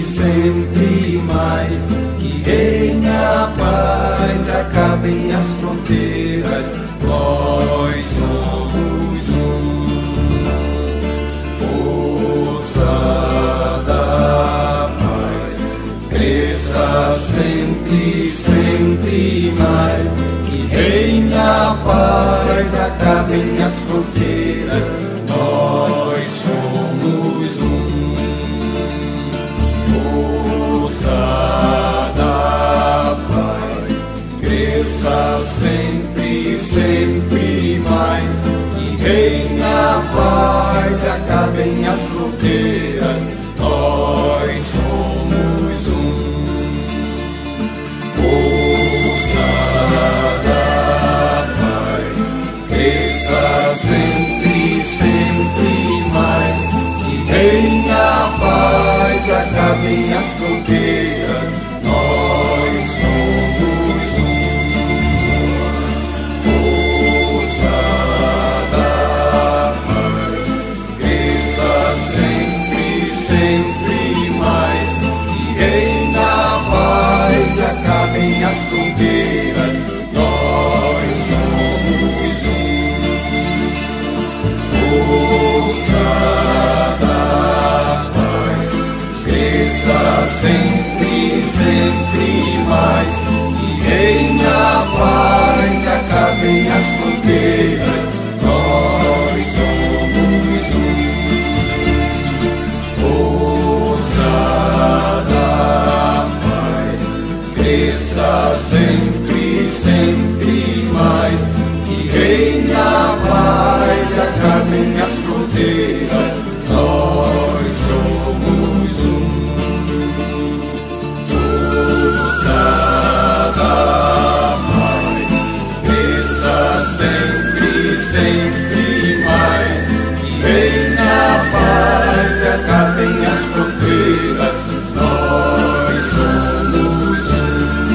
Sempre mais, que reine a paz, acabem as fronteiras, nós somos um. Força da paz, cresça sempre, sempre mais, que reine a paz, acabem as fronteiras, nós somos um. Da paz, cresça sempre, sempre mais, que reina a paz, acabem as fronteiras, nós somos um. Força da paz, cresça sempre, sempre mais, que reina a paz, acabem as fronteiras, nós somos um. Força da paz, cresça sempre, sempre mais, que reina a paz, acabem as fronteiras, nós somos um. Força da paz, cresça sempre, sempre mais, que reine a paz, acabem as fronteiras, nós somos um. Força da paz, cresça sempre, sempre mais, que reine a paz, acabem as fronteiras, nós somos um. Sempre mais, que reina a paz, acabem as fronteiras, nós somos um.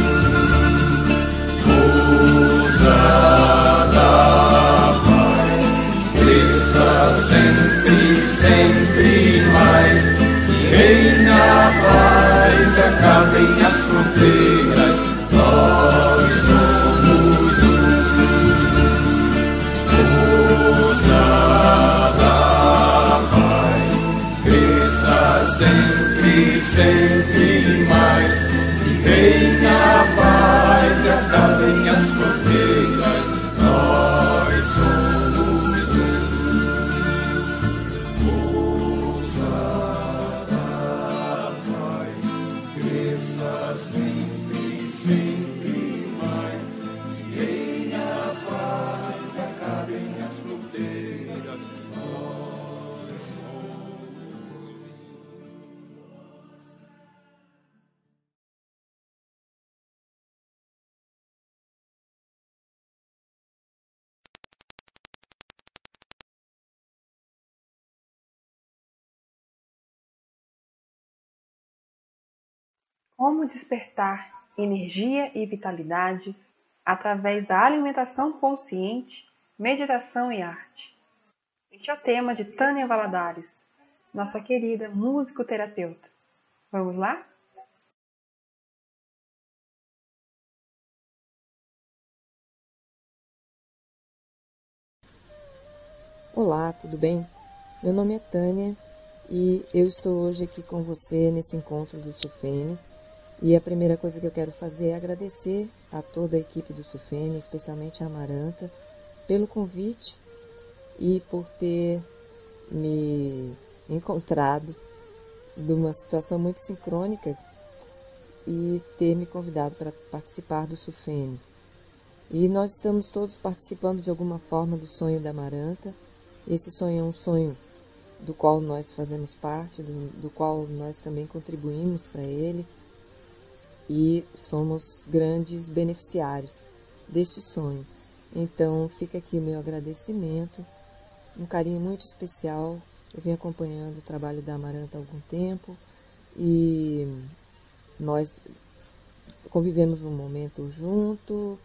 Força da paz, cresça sempre, sempre mais, que reina a paz, acabem as fronteiras, nós somos um. Força da paz, cresça sempre, sempre mais, que reina a paz, acabem as fronteiras, nós somos um. Força da paz, cresça sempre, sempre mais, que reina a paz, acabem as fronteiras, nós somos. Como despertar energia e vitalidade através da alimentação consciente, meditação e arte. Este é o tema de Tânia Valadares, nossa querida musicoterapeuta. Vamos lá? Olá, tudo bem? Meu nome é Tânia e eu estou hoje aqui com você nesse encontro do Sufene. E a primeira coisa que eu quero fazer é agradecer a toda a equipe do Sufene, especialmente a Amaranta, pelo convite e por ter me encontrado numa situação muito sincrônica e ter me convidado para participar do Sufene. E nós estamos todos participando de alguma forma do sonho da Amaranta. Esse sonho é um sonho do qual nós fazemos parte, do qual nós também contribuímos para ele e somos grandes beneficiários deste sonho. Então fica aqui o meu agradecimento, um carinho muito especial. Eu venho acompanhando o trabalho da Amaranta há algum tempo e nós convivemos um momento junto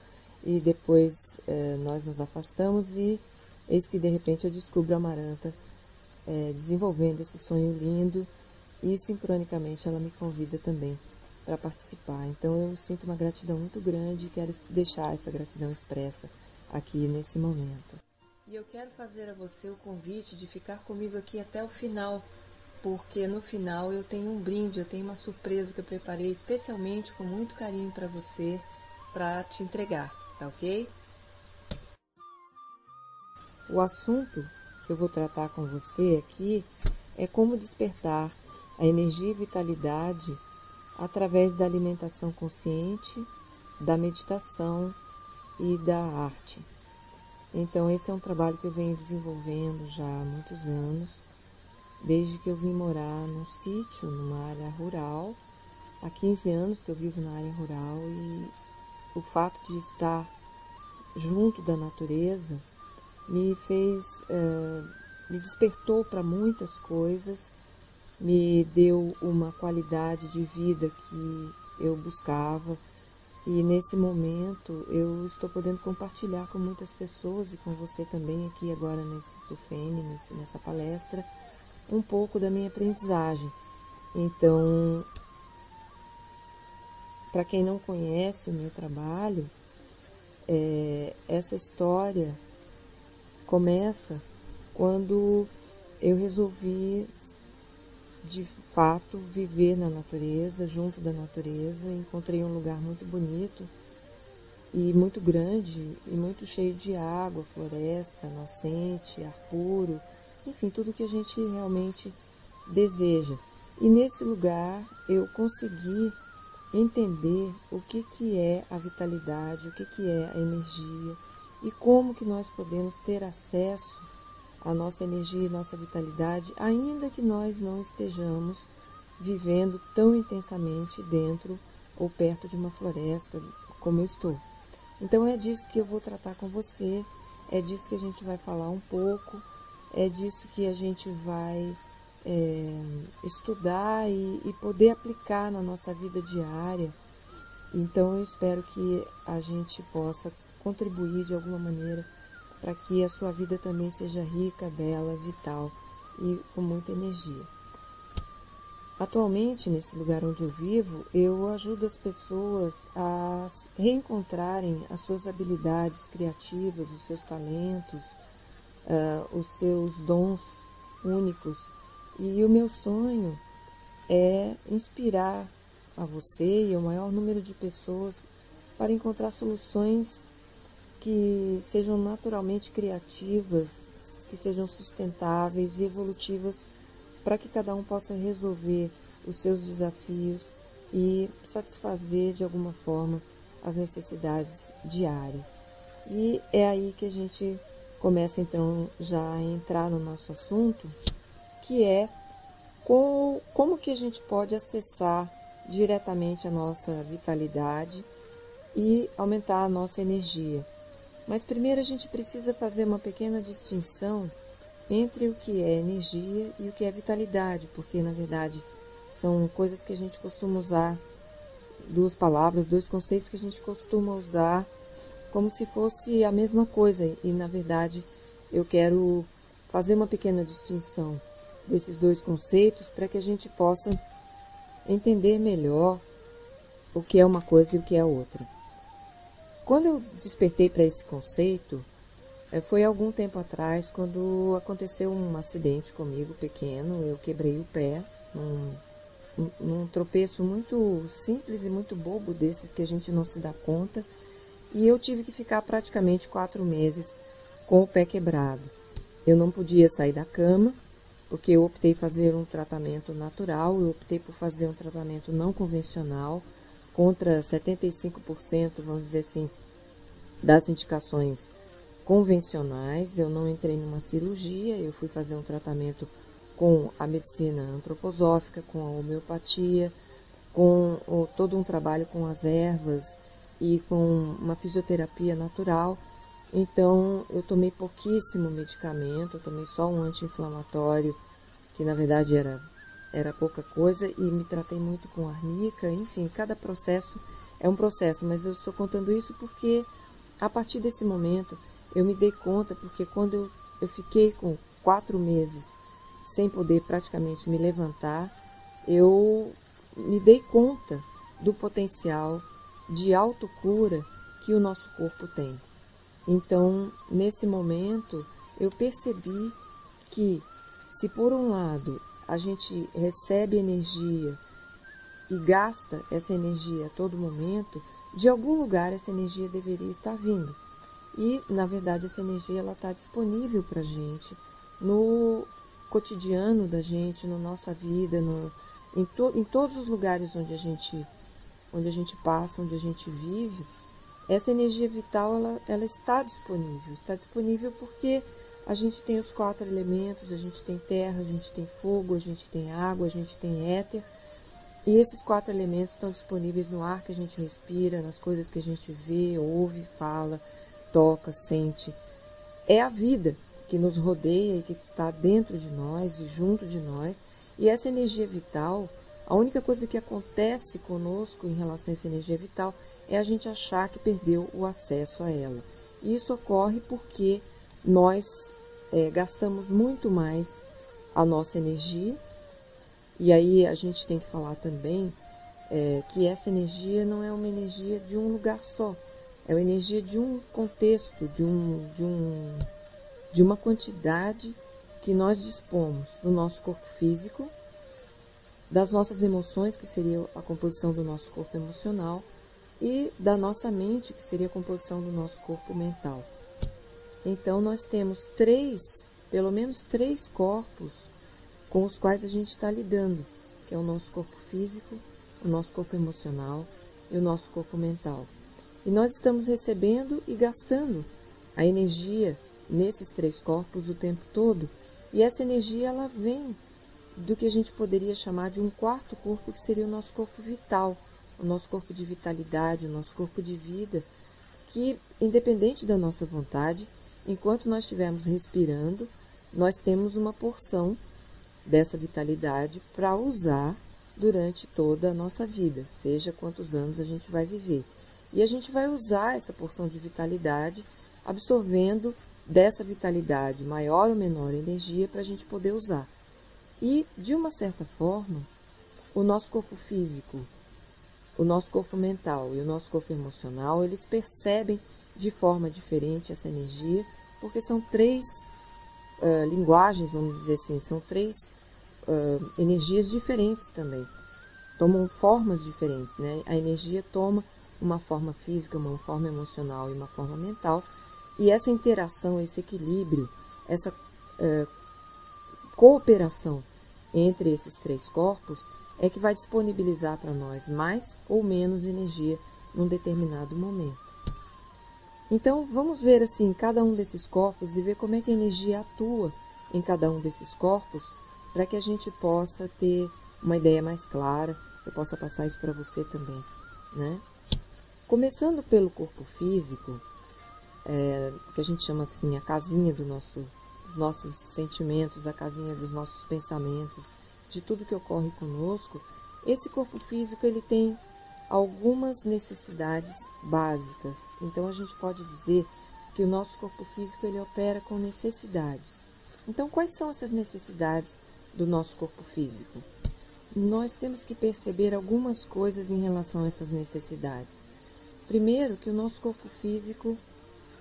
e depois nós nos afastamos e eis que de repente eu descubro a Amaranta desenvolvendo esse sonho lindo e sincronicamente ela me convida também para participar. Então eu sinto uma gratidão muito grande e quero deixar essa gratidão expressa aqui nesse momento. E eu quero fazer a você o convite de ficar comigo aqui até o final, porque no final eu tenho um brinde, eu tenho uma surpresa que eu preparei especialmente com muito carinho para você, para te entregar, tá ok? O assunto que eu vou tratar com você aqui é como despertar a energia e vitalidade através da alimentação consciente, da meditação e da arte. Então esse é um trabalho que eu venho desenvolvendo já há muitos anos, desde que eu vim morar num sítio, numa área rural. Há 15 anos que eu vivo na área rural e o fato de estar junto da natureza me despertou para muitas coisas, me deu uma qualidade de vida que eu buscava e nesse momento eu estou podendo compartilhar com muitas pessoas e com você também aqui agora nesse Sufene, nessa palestra, um pouco da minha aprendizagem. Então, para quem não conhece o meu trabalho, essa história começa quando eu resolvi, de fato, viver na natureza, junto da natureza. Encontrei um lugar muito bonito e muito grande e muito cheio de água, floresta, nascente, ar puro, enfim, tudo que a gente realmente deseja. E nesse lugar eu consegui entender o que é a vitalidade, o que é a energia e como que nós podemos ter acesso à nossa energia e nossa vitalidade, ainda que nós não estejamos vivendo tão intensamente dentro ou perto de uma floresta como eu estou. Então é disso que eu vou tratar com você, é disso que a gente vai falar um pouco, é disso que a gente vai estudar e poder aplicar na nossa vida diária. Então eu espero que a gente possa contribuir de alguma maneira para que a sua vida também seja rica, bela, vital e com muita energia. Atualmente, nesse lugar onde eu vivo, eu ajudo as pessoas a reencontrarem as suas habilidades criativas, os seus talentos, os seus dons únicos. E o meu sonho é inspirar a você e o maior número de pessoas para encontrar soluções que sejam naturalmente criativas, que sejam sustentáveis e evolutivas, para que cada um possa resolver os seus desafios e satisfazer de alguma forma as necessidades diárias. E é aí que a gente começa então já a entrar no nosso assunto, que é como que a gente pode acessar diretamente a nossa vitalidade e aumentar a nossa energia. Mas primeiro a gente precisa fazer uma pequena distinção entre o que é energia e o que é vitalidade, porque na verdade são coisas que a gente costuma usar, duas palavras, dois conceitos que a gente costuma usar como se fosse a mesma coisa, e na verdade eu quero fazer uma pequena distinção desses dois conceitos para que a gente possa entender melhor o que é uma coisa e o que é a outra. Quando eu despertei para esse conceito, foi algum tempo atrás, quando aconteceu um acidente comigo pequeno. Eu quebrei o pé num tropeço muito simples e muito bobo, desses que a gente não se dá conta, e eu tive que ficar praticamente 4 meses com o pé quebrado. Eu não podia sair da cama, porque eu optei fazer um tratamento natural, eu optei por fazer um tratamento não convencional, contra 75%, vamos dizer assim, das indicações convencionais. Eu não entrei numa cirurgia, eu fui fazer um tratamento com a medicina antroposófica, com a homeopatia, com todo um trabalho com as ervas e com uma fisioterapia natural. Então, eu tomei pouquíssimo medicamento, eu tomei só um anti-inflamatório, que na verdade era pouca coisa, e me tratei muito com arnica. Enfim, cada processo é um processo, mas eu estou contando isso porque a partir desse momento eu me dei conta, porque quando eu fiquei com 4 meses sem poder praticamente me levantar, eu me dei conta do potencial de autocura que o nosso corpo tem. Então, nesse momento, eu percebi que, se por um lado a gente recebe energia e gasta essa energia a todo momento, de algum lugar essa energia deveria estar vindo. E, na verdade, essa energia está disponível para a gente no cotidiano da gente, na nossa vida, em todos os lugares onde a gente passa, onde a gente vive. Essa energia vital ela está disponível porque a gente tem os 4 elementos, a gente tem terra, a gente tem fogo, a gente tem água, a gente tem éter, e esses 4 elementos estão disponíveis no ar que a gente respira, nas coisas que a gente vê, ouve, fala, toca, sente. É a vida que nos rodeia e que está dentro de nós e junto de nós, e essa energia vital, a única coisa que acontece conosco em relação a essa energia vital é a gente achar que perdeu o acesso a ela. E isso ocorre porque nós gastamos muito mais a nossa energia, e aí a gente tem que falar também que essa energia não é uma energia de um lugar só, é uma energia de um contexto, de uma quantidade que nós dispomos do nosso corpo físico, das nossas emoções, que seria a composição do nosso corpo emocional, e da nossa mente, que seria a composição do nosso corpo mental. Então, nós temos pelo menos três corpos com os quais a gente está lidando, que é o nosso corpo físico, o nosso corpo emocional e o nosso corpo mental. E nós estamos recebendo e gastando a energia nesses 3 corpos o tempo todo, e essa energia ela vem do que a gente poderia chamar de um 4º corpo, que seria o nosso corpo vital, o nosso corpo de vitalidade, o nosso corpo de vida, que, independente da nossa vontade, enquanto nós estivermos respirando, nós temos uma porção dessa vitalidade para usar durante toda a nossa vida, seja quantos anos a gente vai viver. E a gente vai usar essa porção de vitalidade, absorvendo dessa vitalidade maior ou menor energia para a gente poder usar. E, de uma certa forma, o nosso corpo físico, o nosso corpo mental e o nosso corpo emocional, eles percebem de forma diferente essa energia, porque são 3 linguagens, vamos dizer assim, são 3 energias diferentes também, tomam formas diferentes, né? A energia toma uma forma física, uma forma emocional e uma forma mental, e essa interação, esse equilíbrio, essa cooperação entre esses 3 corpos é que vai disponibilizar para nós mais ou menos energia num determinado momento. Então, vamos ver assim cada um desses corpos e ver como é que a energia atua em cada um desses corpos, para que a gente possa ter uma ideia mais clara, eu possa passar isso para você também, né? Começando pelo corpo físico, que a gente chama assim a casinha dos nossos sentimentos, a casinha dos nossos pensamentos, de tudo que ocorre conosco, esse corpo físico ele tem algumas necessidades básicas. Então a gente pode dizer que o nosso corpo físico ele opera com necessidades. Então quais são essas necessidades do nosso corpo físico? Nós temos que perceber algumas coisas em relação a essas necessidades. Primeiro, que o nosso corpo físico,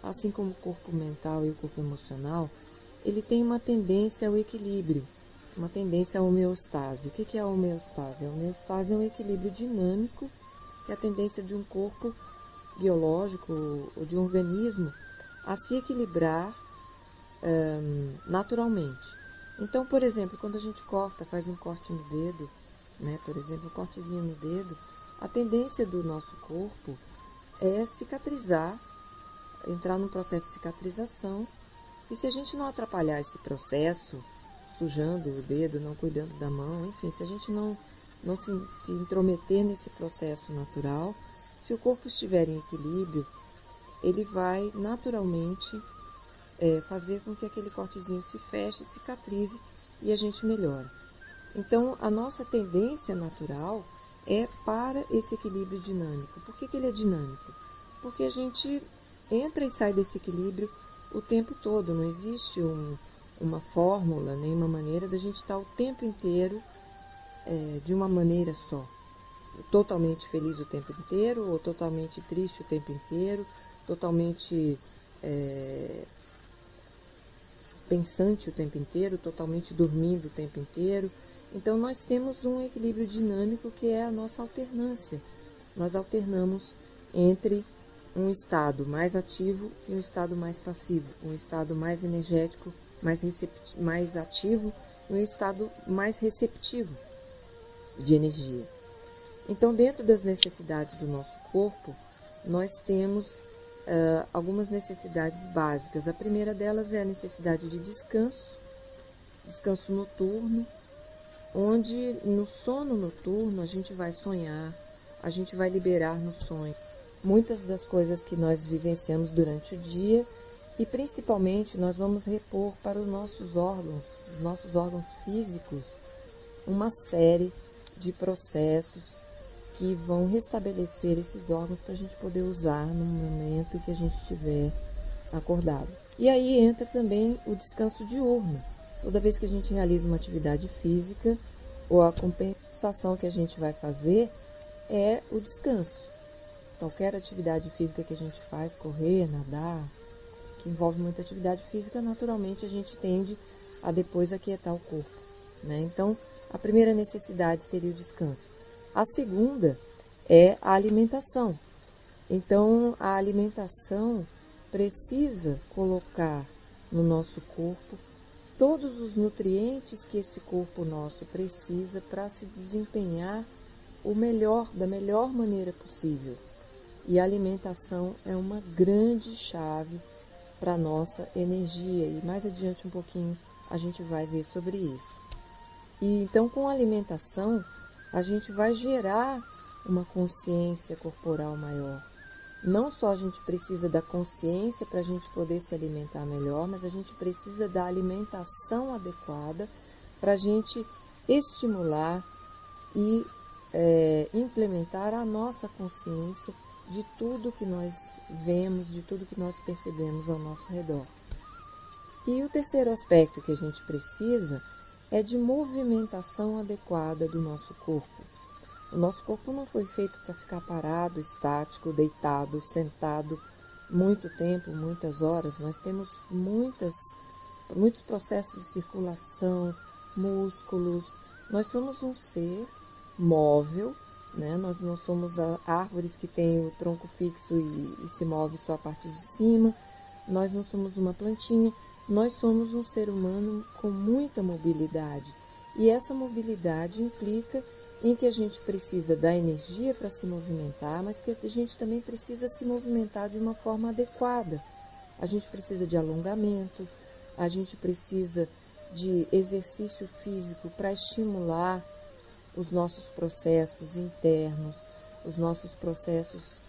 assim como o corpo mental e o corpo emocional, ele tem uma tendência ao equilíbrio, uma tendência à homeostase. O que é a homeostase? A homeostase é um equilíbrio dinâmico, que é a tendência de um corpo biológico ou de um organismo a se equilibrar naturalmente. Então, por exemplo, quando a gente faz um corte no dedo, né, por exemplo, um cortezinho no dedo, a tendência do nosso corpo é cicatrizar, entrar num processo de cicatrização. E se a gente não atrapalhar esse processo, sujando o dedo, não cuidando da mão, enfim, se a gente não se intrometer nesse processo natural, se o corpo estiver em equilíbrio, ele vai naturalmente fazer com que aquele cortezinho se feche, cicatrize e a gente melhora. Então, a nossa tendência natural é para esse equilíbrio dinâmico. Por que ele é dinâmico? Porque a gente entra e sai desse equilíbrio o tempo todo. Não existe uma fórmula, nem uma maneira da gente estar o tempo inteiro de uma maneira só. Totalmente feliz o tempo inteiro, ou totalmente triste o tempo inteiro, totalmente pensante o tempo inteiro, totalmente dormindo o tempo inteiro. Então, nós temos um equilíbrio dinâmico que é a nossa alternância. Nós alternamos entre um estado mais ativo e um estado mais passivo, um estado mais energético, mais ativo e um estado mais receptivo de energia. Então, dentro das necessidades do nosso corpo, nós temos algumas necessidades básicas. A primeira delas é a necessidade de descanso noturno, onde no sono noturno a gente vai sonhar, a gente vai liberar no sonho muitas das coisas que nós vivenciamos durante o dia e principalmente nós vamos repor para os nossos órgãos físicos, uma série de processos que vão restabelecer esses órgãos para a gente poder usar no momento que a gente estiver acordado. E aí entra também o descanso diurno. Toda vez que a gente realiza uma atividade física, ou a compensação que a gente vai fazer é o descanso. Qualquer atividade física que a gente faz, correr, nadar, que envolve muita atividade física, naturalmente a gente tende a depois aquietar o corpo, né? Então, a primeira necessidade seria o descanso. A segunda é a alimentação. Então, a alimentação precisa colocar no nosso corpo todos os nutrientes que esse corpo nosso precisa para se desempenhar da melhor maneira possível. E a alimentação é uma grande chave para a nossa energia. E mais adiante um pouquinho a gente vai ver sobre isso. E então, com a alimentação, a gente vai gerar uma consciência corporal maior. Não só a gente precisa da consciência para a gente poder se alimentar melhor, mas a gente precisa da alimentação adequada para a gente estimular e implementar a nossa consciência de tudo que nós vemos, de tudo que nós percebemos ao nosso redor. E o terceiro aspecto que a gente precisa é de movimentação adequada do nosso corpo. O nosso corpo não foi feito para ficar parado, estático, deitado, sentado muito tempo, muitas horas. Nós temos muitos processos de circulação, músculos. Nós somos um ser móvel, né? Nós não somos árvores que têm o tronco fixo e se move só a partir de cima. Nós não somos uma plantinha. Nós somos um ser humano com muita mobilidade. E essa mobilidade implica em que a gente precisa da energia para se movimentar, mas que a gente também precisa se movimentar de uma forma adequada. A gente precisa de alongamento, a gente precisa de exercício físico para estimular os nossos processos internos, os nossos processos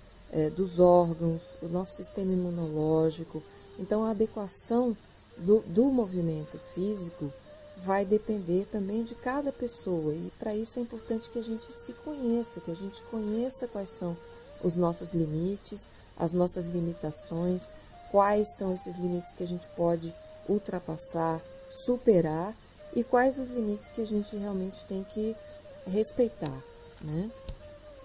dos órgãos, o nosso sistema imunológico. Então, a adequação do movimento físico vai depender também de cada pessoa e para isso é importante que a gente se conheça, que a gente conheça quais são os nossos limites, as nossas limitações, quais são esses limites que a gente pode ultrapassar, superar e quais os limites que a gente realmente tem que respeitar, né?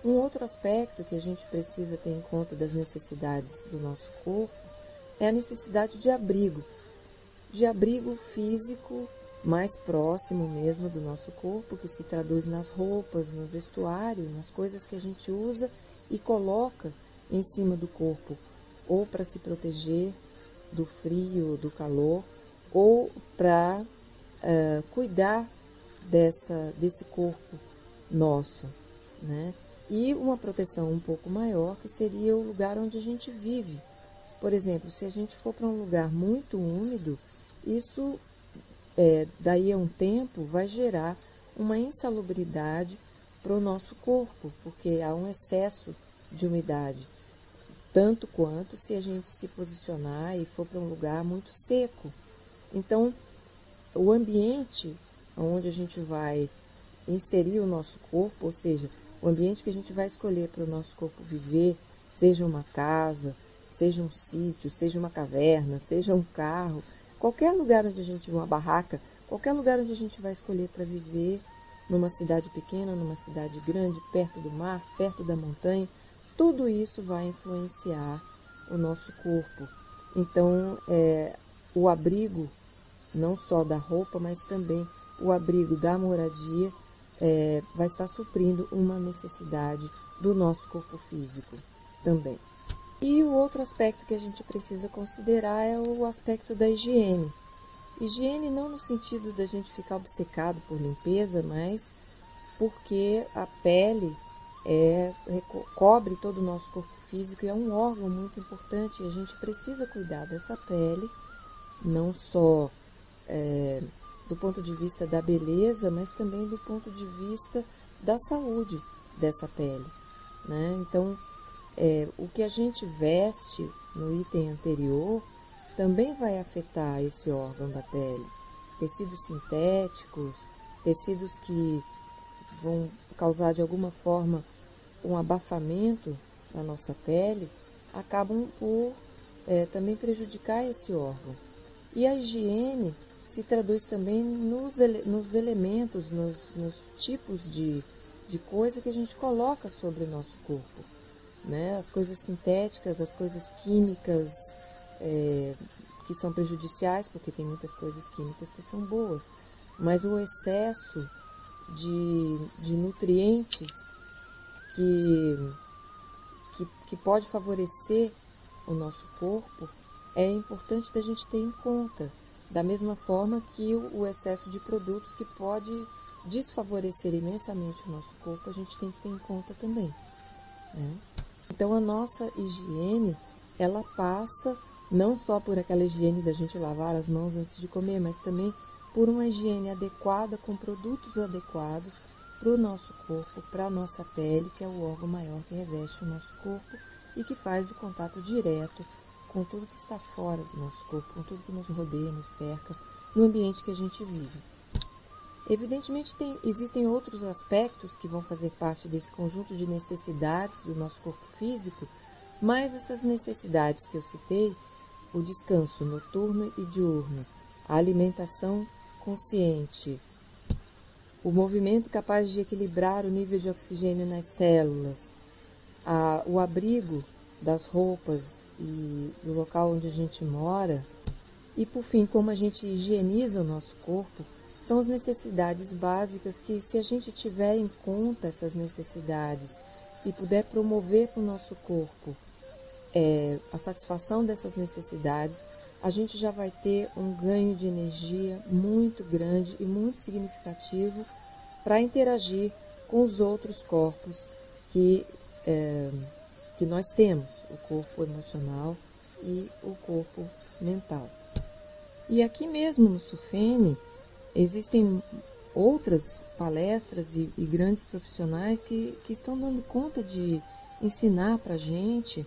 Um outro aspecto que a gente precisa ter em conta das necessidades do nosso corpo é a necessidade de abrigo físico mais próximo mesmo do nosso corpo, que se traduz nas roupas, no vestuário, nas coisas que a gente usa e coloca em cima do corpo, ou para se proteger do frio, do calor, ou para cuidar desse corpo nosso, né? e uma proteção um pouco maior, que seria o lugar onde a gente vive. Por exemplo, se a gente for para um lugar muito úmido, isso daí a um tempo vai gerar uma insalubridade para o nosso corpo, porque há um excesso de umidade, tanto quanto se a gente se posicionar e for para um lugar muito seco. Então, o ambiente onde a gente vai inserir o nosso corpo, ou seja, o ambiente que a gente vai escolher para o nosso corpo viver, seja uma casa, seja um sítio, seja uma caverna, seja um carro, qualquer lugar onde a gente, uma barraca, qualquer lugar onde a gente vai escolher para viver, numa cidade pequena, numa cidade grande, perto do mar, perto da montanha, tudo isso vai influenciar o nosso corpo. Então, o abrigo, não só da roupa, mas também o abrigo da moradia, vai estar suprindo uma necessidade do nosso corpo físico também. E o outro aspecto que a gente precisa considerar é o aspecto da higiene. Higiene não no sentido da gente ficar obcecado por limpeza, mas porque a pele cobre todo o nosso corpo físico e é um órgão muito importante. E a gente precisa cuidar dessa pele, não só do ponto de vista da beleza, mas também do ponto de vista da saúde dessa pele, né? Então, o que a gente veste no item anterior também vai afetar esse órgão da pele. Tecidos sintéticos, tecidos que vão causar de alguma forma um abafamento da nossa pele, acabam por também prejudicar esse órgão. E a higiene se traduz também nos elementos, nos tipos de coisa que a gente coloca sobre o nosso corpo, né? As coisas sintéticas, as coisas químicas que são prejudiciais, porque tem muitas coisas químicas que são boas, mas o excesso de nutrientes que pode favorecer o nosso corpo é importante da gente ter em conta. Da mesma forma que o excesso de produtos que pode desfavorecer imensamente o nosso corpo, a gente tem que ter em conta também, né? Então, a nossa higiene, ela passa não só por aquela higiene da gente lavar as mãos antes de comer, mas também por uma higiene adequada, com produtos adequados para o nosso corpo, para a nossa pele, que é o órgão maior que reveste o nosso corpo e que faz o contato direto com tudo que está fora do nosso corpo, com tudo que nos rodeia, nos cerca, no ambiente que a gente vive. Evidentemente, existem outros aspectos que vão fazer parte desse conjunto de necessidades do nosso corpo físico, mas essas necessidades que eu citei, o descanso noturno e diurno, a alimentação consciente, o movimento capaz de equilibrar o nível de oxigênio nas células, o abrigo das roupas e do local onde a gente mora, e por fim, como a gente higieniza o nosso corpo, são as necessidades básicas que, se a gente tiver em conta essas necessidades e puder promover para o nosso corpo a satisfação dessas necessidades, a gente já vai ter um ganho de energia muito grande e muito significativo para interagir com os outros corpos que nós temos, o corpo emocional e o corpo mental. E aqui mesmo no SUFENE existem outras palestras e grandes profissionais que estão dando conta de ensinar para a gente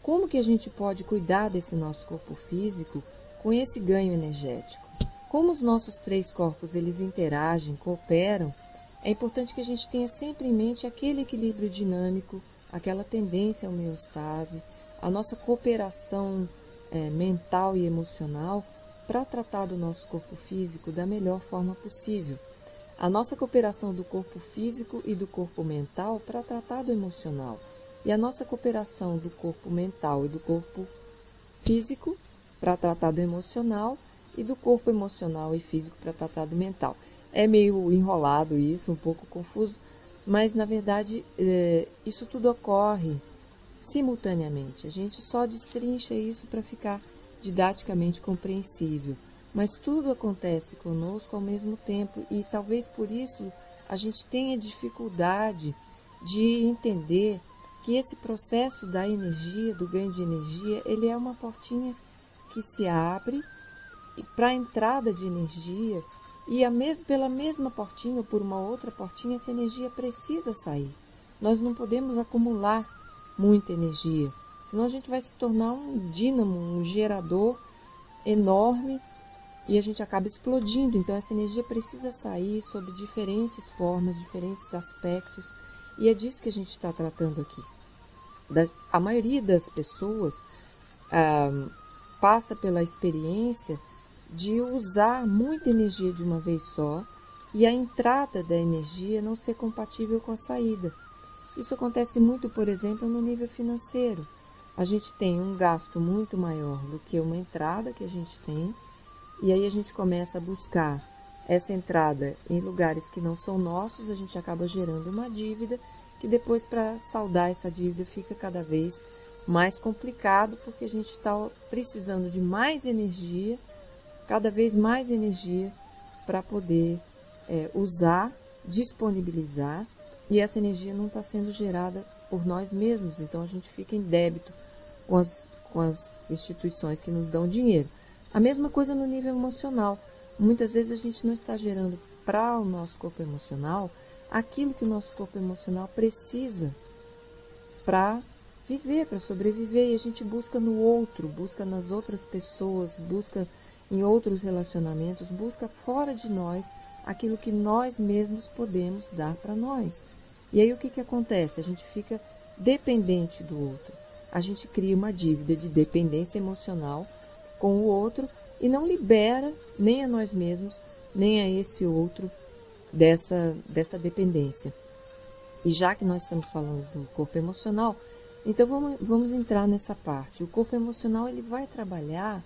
como que a gente pode cuidar desse nosso corpo físico com esse ganho energético. Como os nossos três corpos eles interagem, cooperam, é importante que a gente tenha sempre em mente aquele equilíbrio dinâmico, aquela tendência à homeostase, a nossa cooperação mental e emocional para tratar do nosso corpo físico da melhor forma possível. A nossa cooperação do corpo físico e do corpo mental para tratar do emocional. E a nossa cooperação do corpo mental e do corpo físico para tratar do emocional e do corpo emocional e físico para tratar do mental. É meio enrolado isso, um pouco confuso, mas na verdade isso tudo ocorre simultaneamente. A gente só destrincha isso para ficar didaticamente compreensível, mas tudo acontece conosco ao mesmo tempo e talvez por isso a gente tenha dificuldade de entender que esse processo da energia, do ganho de energia, ele é uma portinha que se abre para a entrada de energia e pela mesma portinha ou por uma outra portinha essa energia precisa sair. Nós não podemos acumular muita energia, senão a gente vai se tornar um dínamo, um gerador enorme e a gente acaba explodindo. Então essa energia precisa sair sob diferentes formas, diferentes aspectos, e é disso que a gente está tratando aqui. A maioria das pessoas passa pela experiência de usar muita energia de uma vez só e a entrada da energia não ser compatível com a saída. Isso acontece muito, por exemplo, no nível financeiro. A gente tem um gasto muito maior do que uma entrada que a gente tem, e aí a gente começa a buscar essa entrada em lugares que não são nossos, a gente acaba gerando uma dívida, que depois para saldar essa dívida fica cada vez mais complicado, porque a gente está precisando de mais energia, cada vez mais energia para poder usar, disponibilizar, e essa energia não está sendo gerada por nós mesmos, então a gente fica em débito com as instituições que nos dão dinheiro. A mesma coisa no nível emocional. Muitas vezes a gente não está gerando para o nosso corpo emocional aquilo que o nosso corpo emocional precisa para viver, para sobreviver, e a gente busca no outro, busca nas outras pessoas, busca em outros relacionamentos, busca fora de nós aquilo que nós mesmos podemos dar para nós. E aí o que acontece? A gente fica dependente do outro. A gente cria uma dívida de dependência emocional com o outro e não libera nem a nós mesmos, nem a esse outro dessa dependência. E já que nós estamos falando do corpo emocional, então vamos entrar nessa parte. O corpo emocional ele vai trabalhar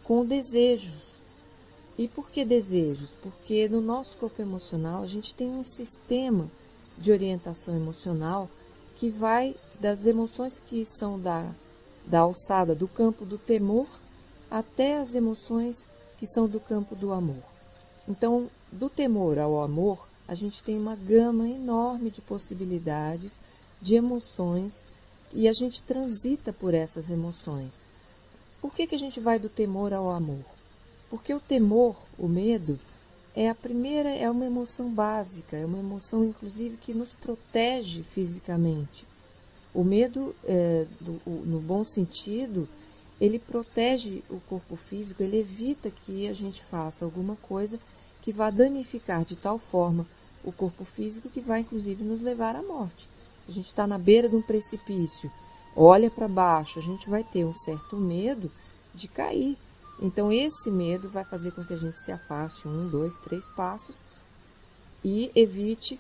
com desejos. E por que desejos? Porque no nosso corpo emocional a gente tem um sistema de orientação emocional que vai das emoções que são da alçada do campo do temor até as emoções que são do campo do amor. Então, do temor ao amor, a gente tem uma gama enorme de possibilidades, de emoções, e a gente transita por essas emoções. Por que a gente vai do temor ao amor? Porque o temor, o medo, é uma emoção básica, é uma emoção, inclusive, que nos protege fisicamente. O medo, no bom sentido, ele protege o corpo físico, ele evita que a gente faça alguma coisa que vá danificar de tal forma o corpo físico que vai, inclusive, nos levar à morte. A gente está na beira de um precipício, olha para baixo, a gente vai ter um certo medo de cair. Então, esse medo vai fazer com que a gente se afaste 1, 2, 3 passos e evite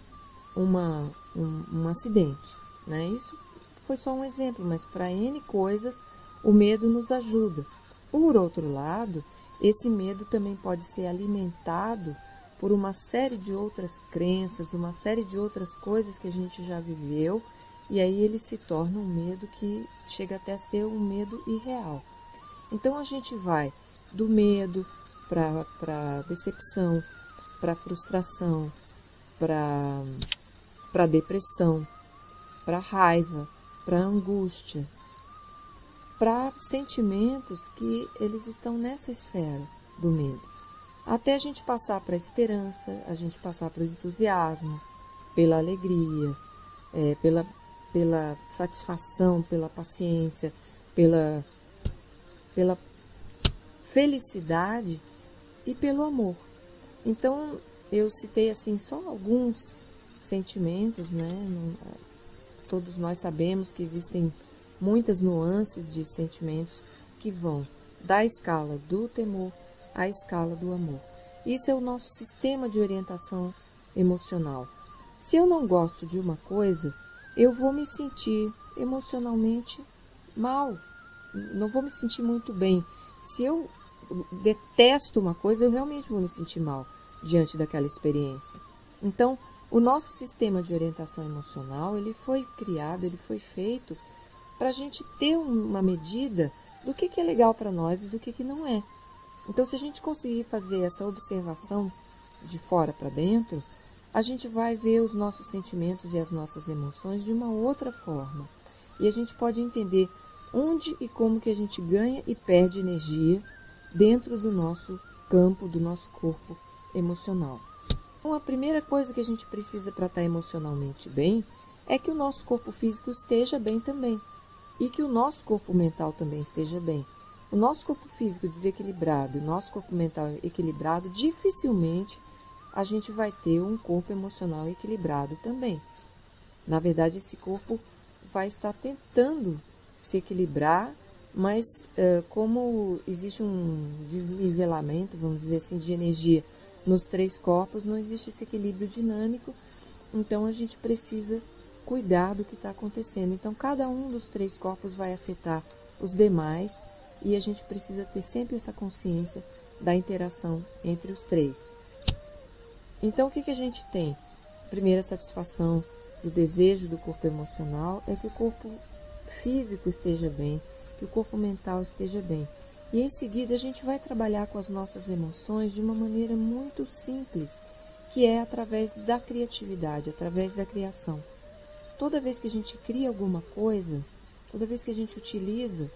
um acidente, né? Isso foi só um exemplo, mas para N coisas o medo nos ajuda. Por outro lado, esse medo também pode ser alimentado por uma série de outras crenças, uma série de outras coisas que a gente já viveu, e aí ele se torna um medo que chega até a ser um medo irreal. Então a gente vai do medo para decepção, para frustração, para depressão, para raiva, para angústia, para sentimentos que eles estão nessa esfera do medo. Até a gente passar para a esperança, a gente passar para o entusiasmo, pela alegria, pela satisfação, pela paciência, pela felicidade e pelo amor. Então, eu citei assim só alguns sentimentos, né? Todos nós sabemos que existem muitas nuances de sentimentos que vão da escala do temor à escala do amor. Isso é o nosso sistema de orientação emocional. Se eu não gosto de uma coisa, eu vou me sentir emocionalmente mal, não vou me sentir muito bem. Se eu detesto uma coisa, eu realmente vou me sentir mal diante daquela experiência. Então, o nosso sistema de orientação emocional, ele foi criado, ele foi feito para a gente ter uma medida do que é legal para nós e do que não é. Então, se a gente conseguir fazer essa observação de fora para dentro, a gente vai ver os nossos sentimentos e as nossas emoções de uma outra forma. E a gente pode entender onde e como que a gente ganha e perde energia dentro do nosso campo, do nosso corpo emocional. Então, a primeira coisa que a gente precisa para estar emocionalmente bem é que o nosso corpo físico esteja bem também e que o nosso corpo mental também esteja bem. O nosso corpo físico desequilibrado e o nosso corpo mental equilibrado, dificilmente a gente vai ter um corpo emocional equilibrado também. Na verdade, esse corpo vai estar tentando se equilibrar, mas como existe um desnivelamento, vamos dizer assim, de energia nos 3 corpos, não existe esse equilíbrio dinâmico, então a gente precisa cuidar do que está acontecendo. Então, cada um dos 3 corpos vai afetar os demais e a gente precisa ter sempre essa consciência da interação entre os 3. Então, o que a gente tem? Primeira satisfação do desejo do corpo emocional é que o corpo físico esteja bem, que o corpo mental esteja bem. E em seguida a gente vai trabalhar com as nossas emoções de uma maneira muito simples, que é através da criatividade, através da criação. Toda vez que a gente cria alguma coisa, toda vez que a gente utiliza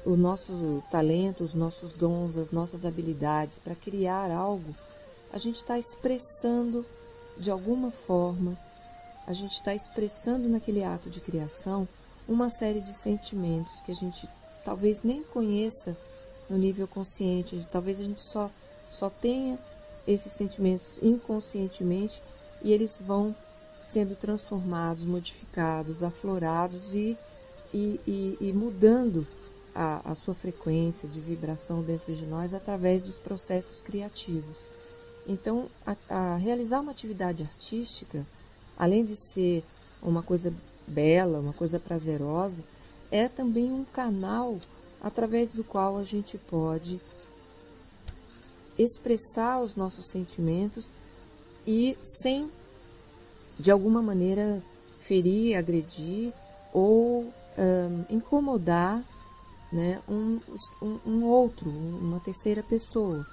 o nosso talento, os nossos dons, as nossas habilidades para criar algo, a gente está expressando de alguma forma, a gente está expressando naquele ato de criação uma série de sentimentos que a gente talvez nem conheça no nível consciente, talvez a gente só tenha esses sentimentos inconscientemente e eles vão sendo transformados, modificados, aflorados e mudando a sua frequência de vibração dentro de nós através dos processos criativos. Então, realizar uma atividade artística, além de ser uma coisa bela, uma coisa prazerosa, é também um canal através do qual a gente pode expressar os nossos sentimentos e sem, de alguma maneira, ferir, agredir ou incomodar, né, um outro, uma terceira pessoa.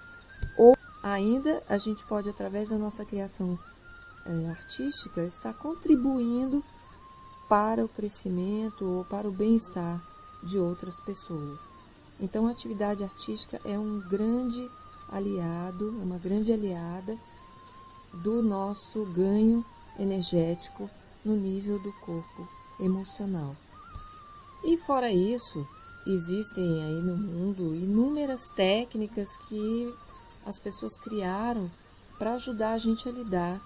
Ou ainda a gente pode, através da nossa criação artística, estar contribuindo para o crescimento ou para o bem-estar de outras pessoas. Então, a atividade artística é um grande aliado, uma grande aliada do nosso ganho energético no nível do corpo emocional. E fora isso, existem aí no mundo inúmeras técnicas que as pessoas criaram para ajudar a gente a lidar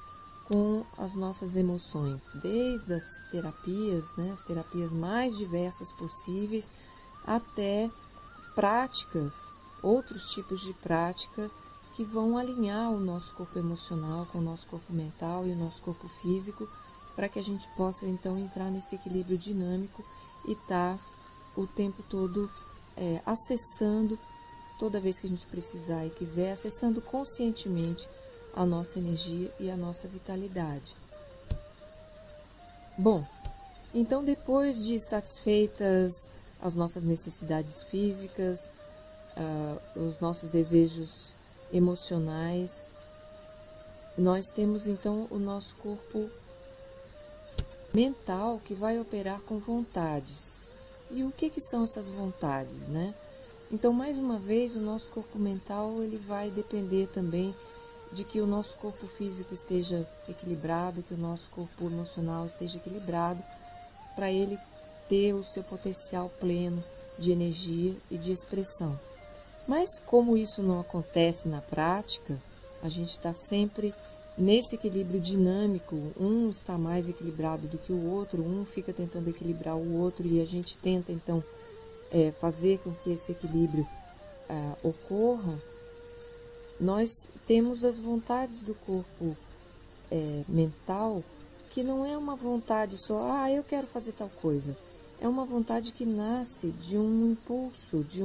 com as nossas emoções, desde as terapias, né, as terapias mais diversas possíveis, até práticas, outros tipos de prática que vão alinhar o nosso corpo emocional com o nosso corpo mental e o nosso corpo físico, para que a gente possa então entrar nesse equilíbrio dinâmico e estar o tempo todo acessando, toda vez que a gente precisar e quiser, acessando conscientemente a nossa energia e a nossa vitalidade. Bom, então depois de satisfeitas as nossas necessidades físicas, os nossos desejos emocionais, nós temos então o nosso corpo mental que vai operar com vontades. E o que são essas vontades, né? Então, mais uma vez, o nosso corpo mental ele vai depender também de que o nosso corpo físico esteja equilibrado, que o nosso corpo emocional esteja equilibrado, para ele ter o seu potencial pleno de energia e de expressão. Mas como isso não acontece na prática, a gente está sempre nesse equilíbrio dinâmico, um está mais equilibrado do que o outro, um fica tentando equilibrar o outro e a gente tenta então fazer com que esse equilíbrio ocorra. Nós temos as vontades do corpo mental, que não é uma vontade só, eu quero fazer tal coisa. É uma vontade que nasce de um impulso, de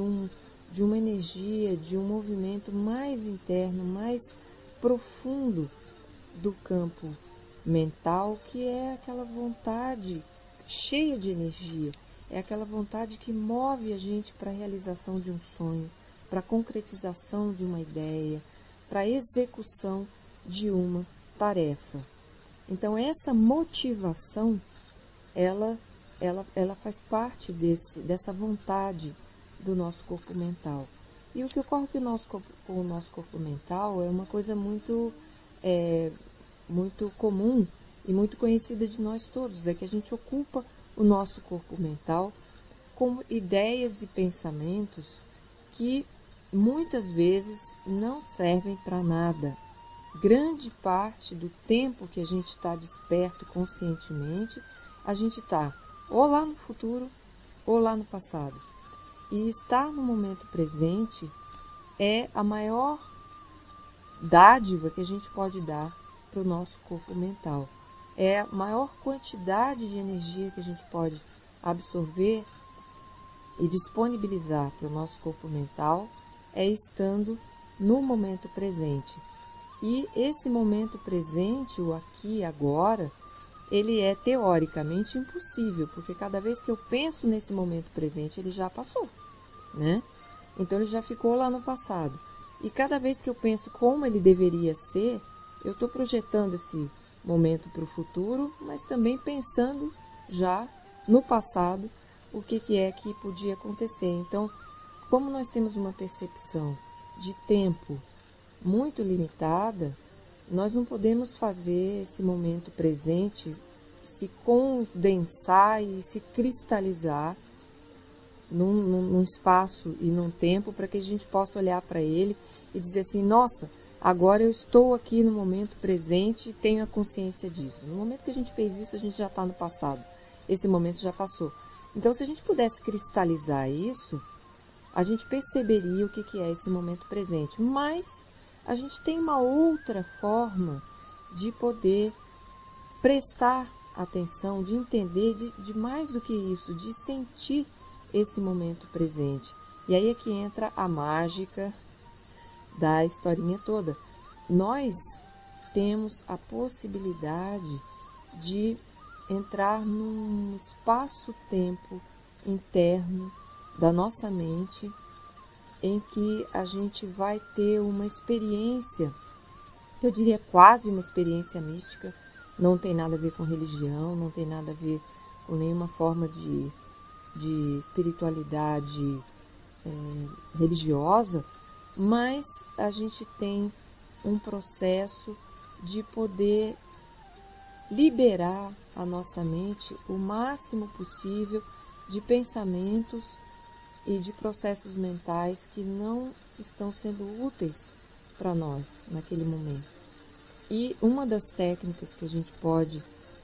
uma energia, de um movimento mais interno, mais profundo do campo mental, que é aquela vontade cheia de energia, é aquela vontade que move a gente para a realização de um sonho, para a concretização de uma ideia, para a execução de uma tarefa. Então, essa motivação, ela faz parte dessa vontade do nosso corpo mental. E o que ocorre com o nosso corpo mental é uma coisa muito comum e muito conhecida de nós todos, é que a gente ocupa o nosso corpo mental com ideias e pensamentos que muitas vezes não servem para nada. Grande parte do tempo que a gente está desperto conscientemente, a gente está ou lá no futuro ou lá no passado. E estar no momento presente é a maior dádiva que a gente pode dar para o nosso corpo mental. É a maior quantidade de energia que a gente pode absorver e disponibilizar para o nosso corpo mental é estando no momento presente. E esse momento presente, o aqui e agora, ele é teoricamente impossível, porque cada vez que eu penso nesse momento presente, ele já passou, né? Então ele já ficou lá no passado. E cada vez que eu penso como ele deveria ser, eu estou projetando esse momento para o futuro, mas também pensando já no passado o que é que podia acontecer. Então, como nós temos uma percepção de tempo muito limitada, nós não podemos fazer esse momento presente se condensar e se cristalizar num espaço e num tempo para que a gente possa olhar para ele e dizer assim, nossa, agora eu estou aqui no momento presente e tenho a consciência disso. No momento que a gente fez isso, a gente já está no passado. Esse momento já passou. Então, se a gente pudesse cristalizar isso, a gente perceberia o que é esse momento presente. Mas a gente tem uma outra forma de poder prestar atenção, de entender, de mais do que isso, de sentir esse momento presente. E aí é que entra a mágica da historinha toda. Nós temos a possibilidade de entrar num espaço-tempo interno da nossa mente em que a gente vai ter uma experiência, eu diria quase uma experiência mística, não tem nada a ver com religião, não tem nada a ver com nenhuma forma de espiritualidade religiosa, mas a gente tem um processo de poder liberar a nossa mente o máximo possível de pensamentos e de processos mentais que não estão sendo úteis para nós naquele momento. E uma das técnicas que a gente pode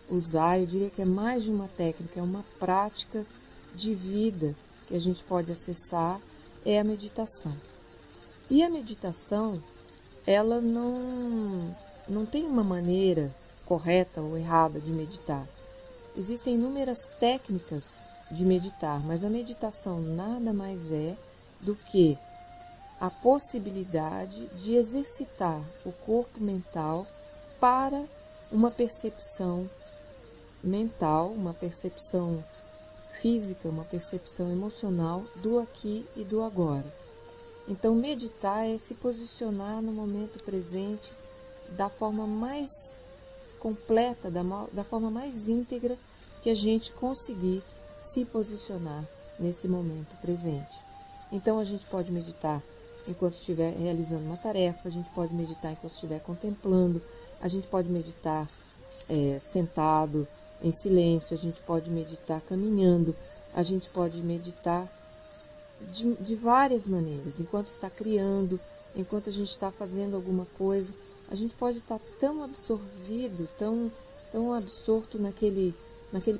usar, eu diria que é mais de uma técnica, é uma prática de vida que a gente pode acessar, é a meditação. E a meditação, ela não tem uma maneira correta ou errada de meditar. Existem inúmeras técnicas de meditar, mas a meditação nada mais é do que a possibilidade de exercitar o corpo mental para uma percepção mental, uma percepção física, uma percepção emocional do aqui e do agora. Então, meditar é se posicionar no momento presente da forma mais completa, da forma mais íntegra que a gente conseguir se posicionar nesse momento presente. Então, a gente pode meditar enquanto estiver realizando uma tarefa, a gente pode meditar enquanto estiver contemplando, a gente pode meditar sentado, em silêncio, a gente pode meditar caminhando, a gente pode meditar de várias maneiras, enquanto está criando, enquanto a gente está fazendo alguma coisa, a gente pode estar tão absorvido, tão absorto naquele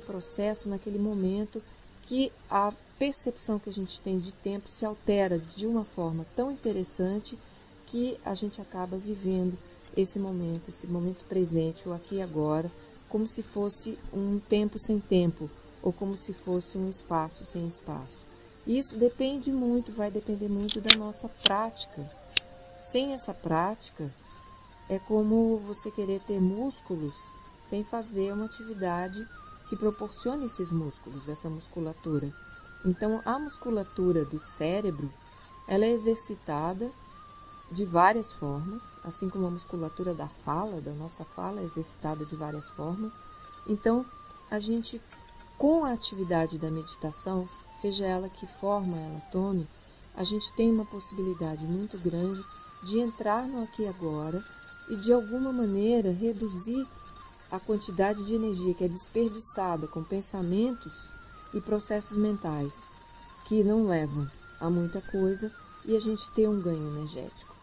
processo, naquele momento, que a percepção que a gente tem de tempo se altera de uma forma tão interessante que a gente acaba vivendo esse momento presente, o aqui e agora, como se fosse um tempo sem tempo, ou como se fosse um espaço sem espaço. Isso depende muito, vai depender muito da nossa prática. Sem essa prática, é como você querer ter músculos sem fazer uma atividade que proporcione esses músculos, essa musculatura. Então, a musculatura do cérebro, ela é exercitada de várias formas, assim como a musculatura da nossa fala é exercitada de várias formas. Então, a gente, com a atividade da meditação, seja ela que forma ela tome, a gente tem uma possibilidade muito grande de entrar no aqui e agora e, de alguma maneira, reduzir a quantidade de energia que é desperdiçada com pensamentos e processos mentais que não levam a muita coisa e a gente ter um ganho energético.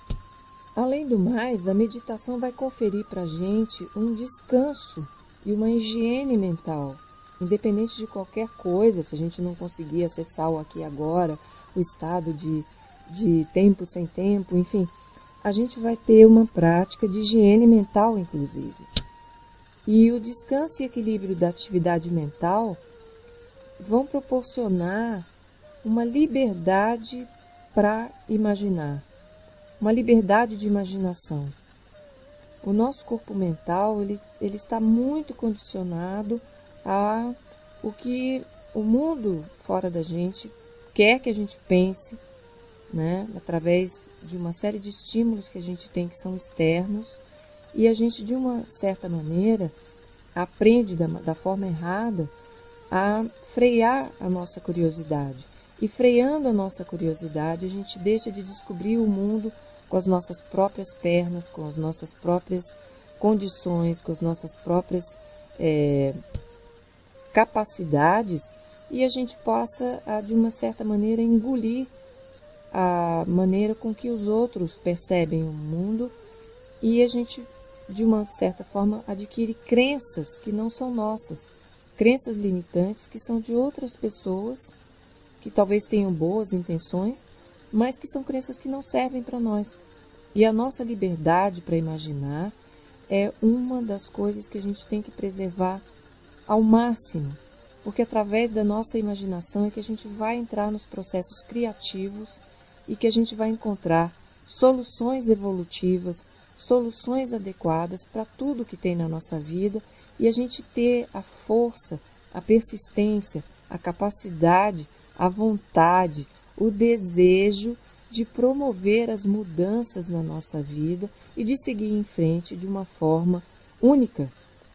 Além do mais, a meditação vai conferir para a gente um descanso e uma higiene mental. Independente de qualquer coisa, se a gente não conseguir acessar o aqui e agora, o estado de tempo sem tempo, enfim, a gente vai ter uma prática de higiene mental, inclusive. E o descanso e equilíbrio da atividade mental vão proporcionar uma liberdade para imaginar, uma liberdade de imaginação. O nosso corpo mental ele está muito condicionado a o que o mundo fora da gente quer que a gente pense, né? Através de uma série de estímulos que a gente tem que são externos, e a gente, de uma certa maneira, aprende da forma errada a frear a nossa curiosidade. E freando a nossa curiosidade, a gente deixa de descobrir o mundo com as nossas próprias pernas, com as nossas próprias condições, com as nossas próprias capacidades, e a gente passa a, de uma certa maneira, engolir a maneira com que os outros percebem o mundo, e a gente, de uma certa forma, adquire crenças que não são nossas, crenças limitantes que são de outras pessoas, que talvez tenham boas intenções, mas que são crenças que não servem para nós. E a nossa liberdade para imaginar é uma das coisas que a gente tem que preservar ao máximo, porque através da nossa imaginação é que a gente vai entrar nos processos criativos e que a gente vai encontrar soluções evolutivas, soluções adequadas para tudo que tem na nossa vida, e a gente ter a força, a persistência, a capacidade, a vontade, o desejo de promover as mudanças na nossa vida e de seguir em frente de uma forma única,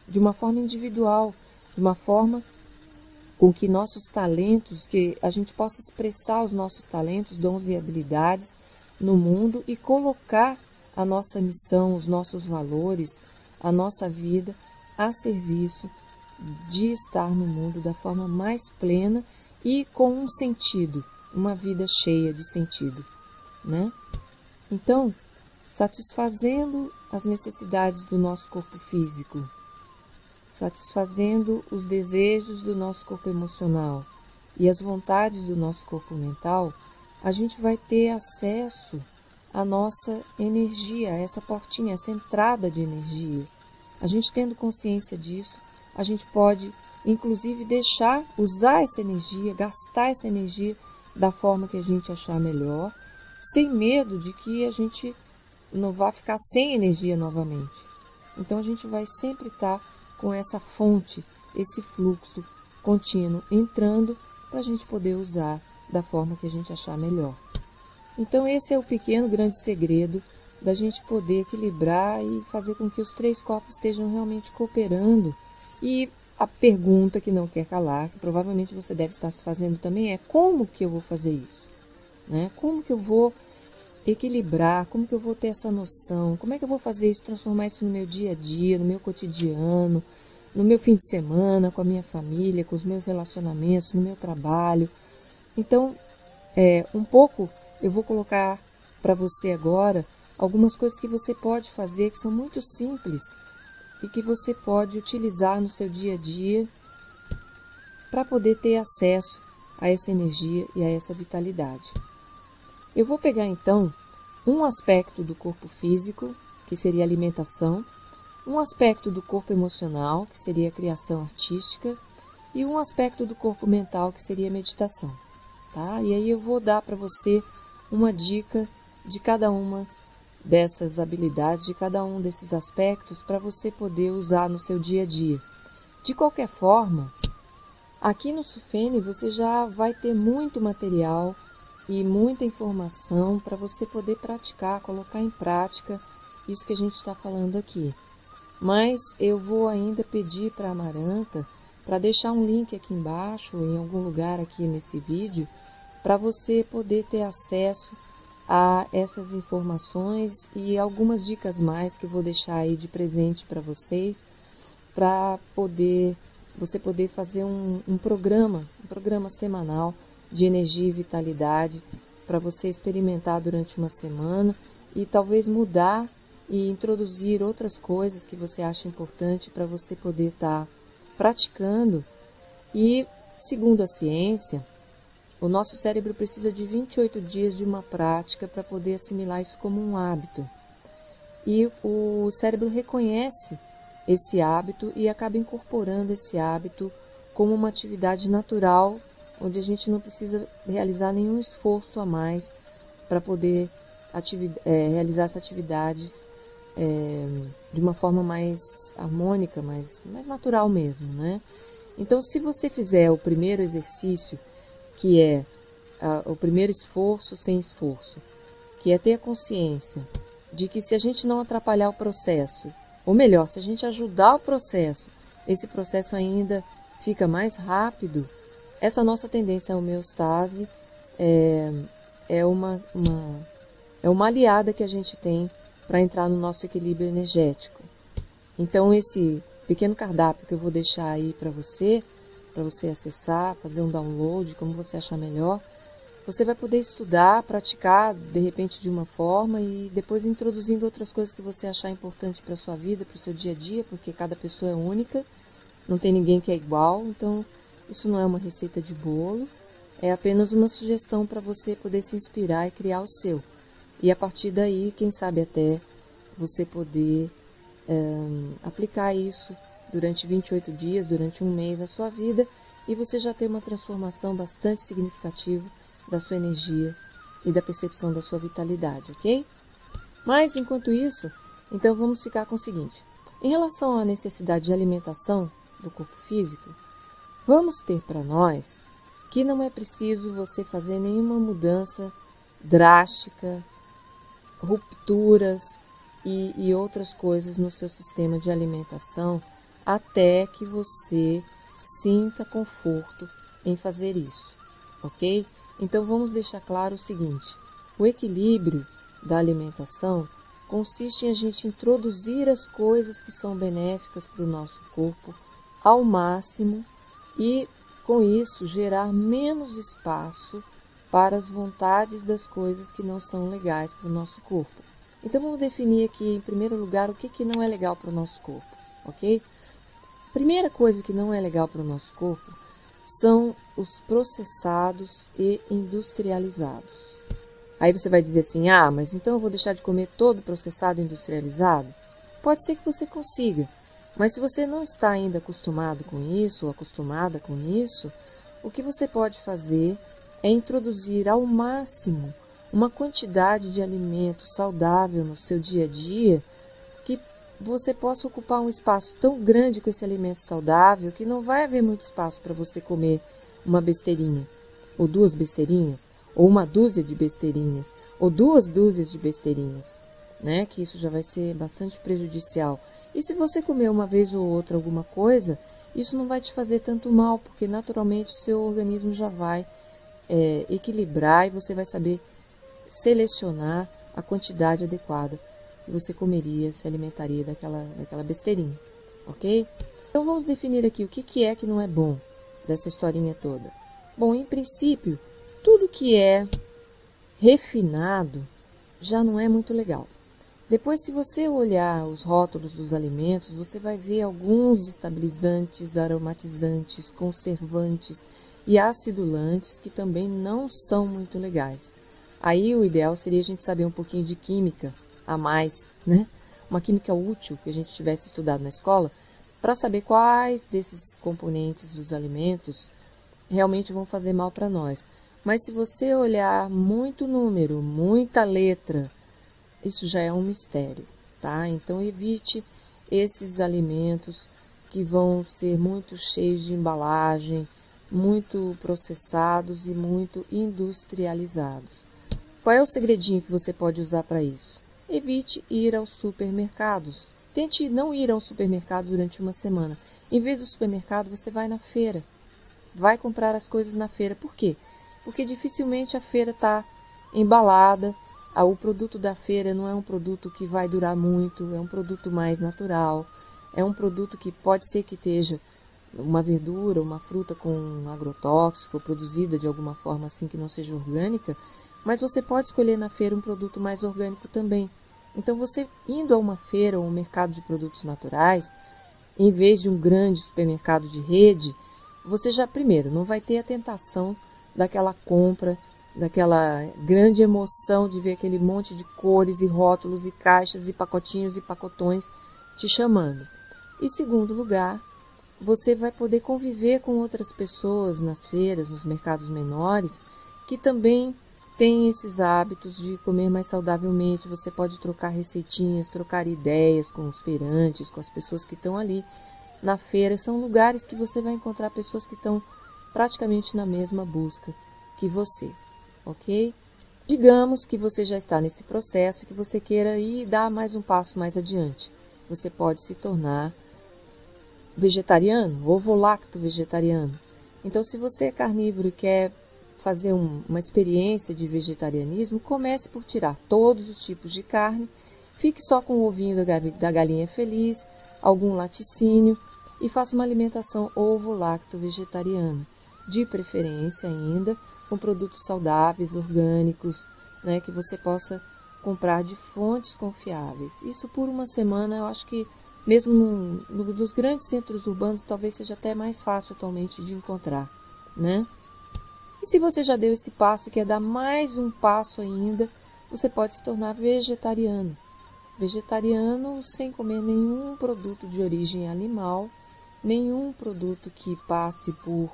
de uma forma individual, de uma forma com que nossos talentos, que a gente possa expressar os nossos talentos, dons e habilidades no mundo e colocar a nossa missão, os nossos valores, a nossa vida a serviço de estar no mundo da forma mais plena e com um sentido, uma vida cheia de sentido, né? Então, satisfazendo as necessidades do nosso corpo físico, satisfazendo os desejos do nosso corpo emocional e as vontades do nosso corpo mental, a gente vai ter acesso à nossa energia, a essa portinha, essa entrada de energia. A gente tendo consciência disso, a gente pode, inclusive, usar essa energia, gastar essa energia da forma que a gente achar melhor, sem medo de que a gente não vá ficar sem energia novamente. Então a gente vai sempre estar com essa fonte, esse fluxo contínuo entrando para a gente poder usar da forma que a gente achar melhor. Então esse é o pequeno, grande segredo da gente poder equilibrar e fazer com que os três corpos estejam realmente cooperando. E a pergunta que não quer calar, que provavelmente você deve estar se fazendo também, é como que eu vou fazer isso? Né? Como que eu vou equilibrar? Como que eu vou ter essa noção? Como é que eu vou fazer isso, transformar isso no meu dia a dia, no meu cotidiano, no meu fim de semana, com a minha família, com os meus relacionamentos, no meu trabalho? Então, um pouco eu vou colocar para você agora algumas coisas que você pode fazer, que são muito simples e que você pode utilizar no seu dia a dia para poder ter acesso a essa energia e a essa vitalidade. Eu vou pegar então um aspecto do corpo físico, que seria a alimentação, um aspecto do corpo emocional, que seria a criação artística, e um aspecto do corpo mental, que seria a meditação. Tá? E aí eu vou dar para você uma dica de cada uma dessas habilidades, de cada um desses aspectos, para você poder usar no seu dia a dia. De qualquer forma, aqui no Sufene você já vai ter muito material e muita informação para você poder praticar, colocar em prática isso que a gente está falando aqui. Mas eu vou ainda pedir para a Amaranta para deixar um link aqui embaixo, em algum lugar aqui nesse vídeo, para você poder ter acesso a essas informações e algumas dicas mais que eu vou deixar aí de presente para vocês, para você poder fazer um programa semanal de energia e vitalidade para você experimentar durante uma semana e talvez mudar e introduzir outras coisas que você acha importante para você poder estar praticando. E, segundo a ciência, o nosso cérebro precisa de 28 dias de uma prática para poder assimilar isso como um hábito. E o cérebro reconhece esse hábito e acaba incorporando esse hábito como uma atividade natural, onde a gente não precisa realizar nenhum esforço a mais para poder realizar essas atividades de uma forma mais harmônica, mais natural mesmo, né? Então, se você fizer o primeiro exercício, que é o primeiro esforço sem esforço, que é ter a consciência de que se a gente não atrapalhar o processo, ou melhor, se a gente ajudar o processo, esse processo ainda fica mais rápido, essa nossa tendência à homeostase é uma aliada que a gente tem para entrar no nosso equilíbrio energético. Então, esse pequeno cardápio que eu vou deixar aí para você acessar, fazer um download, como você achar melhor, você vai poder estudar, praticar, de repente de uma forma, e depois introduzindo outras coisas que você achar importante para a sua vida, para o seu dia a dia, porque cada pessoa é única, não tem ninguém que é igual, então isso não é uma receita de bolo, é apenas uma sugestão para você poder se inspirar e criar o seu. E a partir daí, quem sabe até você poder aplicar isso durante 28 dias, durante um mês na sua vida, e você já ter uma transformação bastante significativa da sua energia e da percepção da sua vitalidade, ok? Mas, enquanto isso, então vamos ficar com o seguinte. Em relação à necessidade de alimentação do corpo físico, vamos ter para nós que não é preciso você fazer nenhuma mudança drástica, rupturas e outras coisas no seu sistema de alimentação até que você sinta conforto em fazer isso, ok? Então vamos deixar claro o seguinte, o equilíbrio da alimentação consiste em a gente introduzir as coisas que são benéficas para o nosso corpo ao máximo e com isso gerar menos espaço para as vontades das coisas que não são legais para o nosso corpo. Então vamos definir aqui, em primeiro lugar, o que não é legal para o nosso corpo, ok? Primeira coisa que não é legal para o nosso corpo são os processados e industrializados. Aí você vai dizer assim, mas então eu vou deixar de comer todo processado e industrializado? Pode ser que você consiga, mas se você não está ainda acostumado com isso ou acostumada com isso, o que você pode fazer é introduzir ao máximo uma quantidade de alimento saudável no seu dia a dia que você possa ocupar um espaço tão grande com esse alimento saudável que não vai haver muito espaço para você comer uma besteirinha, ou duas besteirinhas, ou uma dúzia de besteirinhas, ou 2 dúzias de besteirinhas, né? Que isso já vai ser bastante prejudicial. E se você comer uma vez ou outra alguma coisa, isso não vai te fazer tanto mal, porque naturalmente o seu organismo já vai equilibrar e você vai saber selecionar a quantidade adequada que você comeria, se alimentaria daquela besteirinha, ok? Então vamos definir aqui o que é que não é bom dessa historinha toda. Bom, em princípio, tudo que é refinado já não é muito legal. Depois, se você olhar os rótulos dos alimentos, você vai ver alguns estabilizantes, aromatizantes, conservantes e acidulantes que também não são muito legais. Aí o ideal seria a gente saber um pouquinho de química a mais, né? Uma química útil que a gente tivesse estudado na escola, para saber quais desses componentes dos alimentos realmente vão fazer mal para nós. Mas se você olhar muito número, muita letra, isso já é um mistério, tá? Então evite esses alimentos que vão ser muito cheios de embalagem, muito processados e muito industrializados. Qual é o segredinho que você pode usar para isso? Evite ir aos supermercados. Tente não ir ao supermercado durante uma semana. Em vez do supermercado, você vai na feira. Vai comprar as coisas na feira. Por quê? Porque dificilmente a feira está embalada. O produto da feira não é um produto que vai durar muito, é um produto mais natural. É um produto que pode ser que esteja uma verdura, uma fruta com agrotóxico, produzida de alguma forma assim que não seja orgânica, mas você pode escolher na feira um produto mais orgânico também. Então, você indo a uma feira ou um mercado de produtos naturais, em vez de um grande supermercado de rede, você já, primeiro, não vai ter a tentação daquela compra, daquela grande emoção de ver aquele monte de cores e rótulos e caixas e pacotinhos e pacotões te chamando. E, segundo lugar, você vai poder conviver com outras pessoas nas feiras, nos mercados menores, que também tem esses hábitos de comer mais saudavelmente. Você pode trocar receitinhas, trocar ideias com os feirantes, com as pessoas que estão ali na feira. São lugares que você vai encontrar pessoas que estão praticamente na mesma busca que você, ok? Digamos que você já está nesse processo, que você queira ir dar mais um passo mais adiante. Você pode se tornar vegetariano, ovo-lacto vegetariano. Então, se você é carnívoro e quer fazer uma experiência de vegetarianismo, comece por tirar todos os tipos de carne, fique só com o ovinho da galinha feliz, algum laticínio e faça uma alimentação ovo-lacto vegetariana, de preferência ainda com produtos saudáveis, orgânicos, né, que você possa comprar de fontes confiáveis. Isso por uma semana, eu acho que mesmo nos grandes centros urbanos talvez seja até mais fácil atualmente de encontrar, né? E se você já deu esse passo e quer dar mais um passo ainda, você pode se tornar vegetariano. Vegetariano sem comer nenhum produto de origem animal, nenhum produto que passe por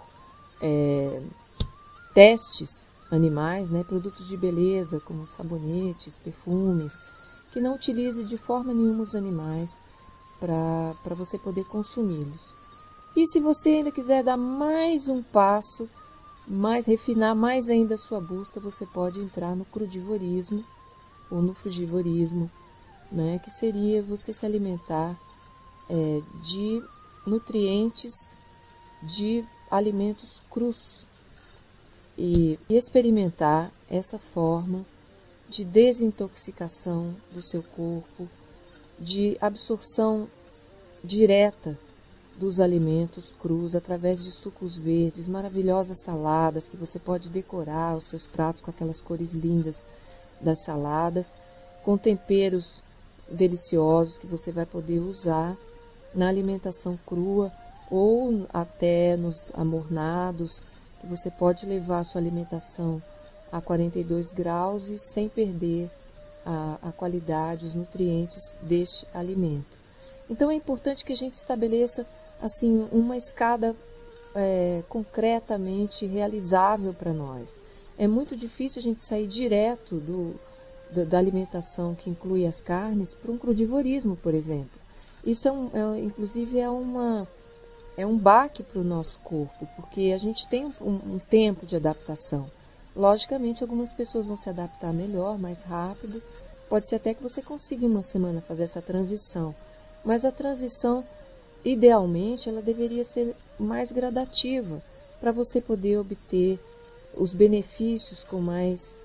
testes animais, né? Produtos de beleza como sabonetes, perfumes, que não utilize de forma nenhuma os animais para você poder consumi-los. E se você ainda quiser dar mais um passo, refinar mais ainda a sua busca, você pode entrar no crudivorismo ou no frugivorismo, né, que seria você se alimentar de nutrientes de alimentos crus e experimentar essa forma de desintoxicação do seu corpo, de absorção direta dos alimentos crus através de sucos verdes, maravilhosas saladas que você pode decorar os seus pratos com aquelas cores lindas das saladas, com temperos deliciosos que você vai poder usar na alimentação crua ou até nos amornados, que você pode levar a sua alimentação a 42 graus e sem perder a qualidade, os nutrientes deste alimento. Então é importante que a gente estabeleça assim uma escada concretamente realizável para nós. É muito difícil a gente sair direto da alimentação que inclui as carnes para um crudivorismo, por exemplo. Isso inclusive é um baque para o nosso corpo, porque a gente tem um tempo de adaptação. Logicamente, algumas pessoas vão se adaptar melhor, mais rápido. Pode ser até que você consiga em uma semana fazer essa transição. Mas a transição, idealmente, ela deveria ser mais gradativa, para você poder obter os benefícios com mais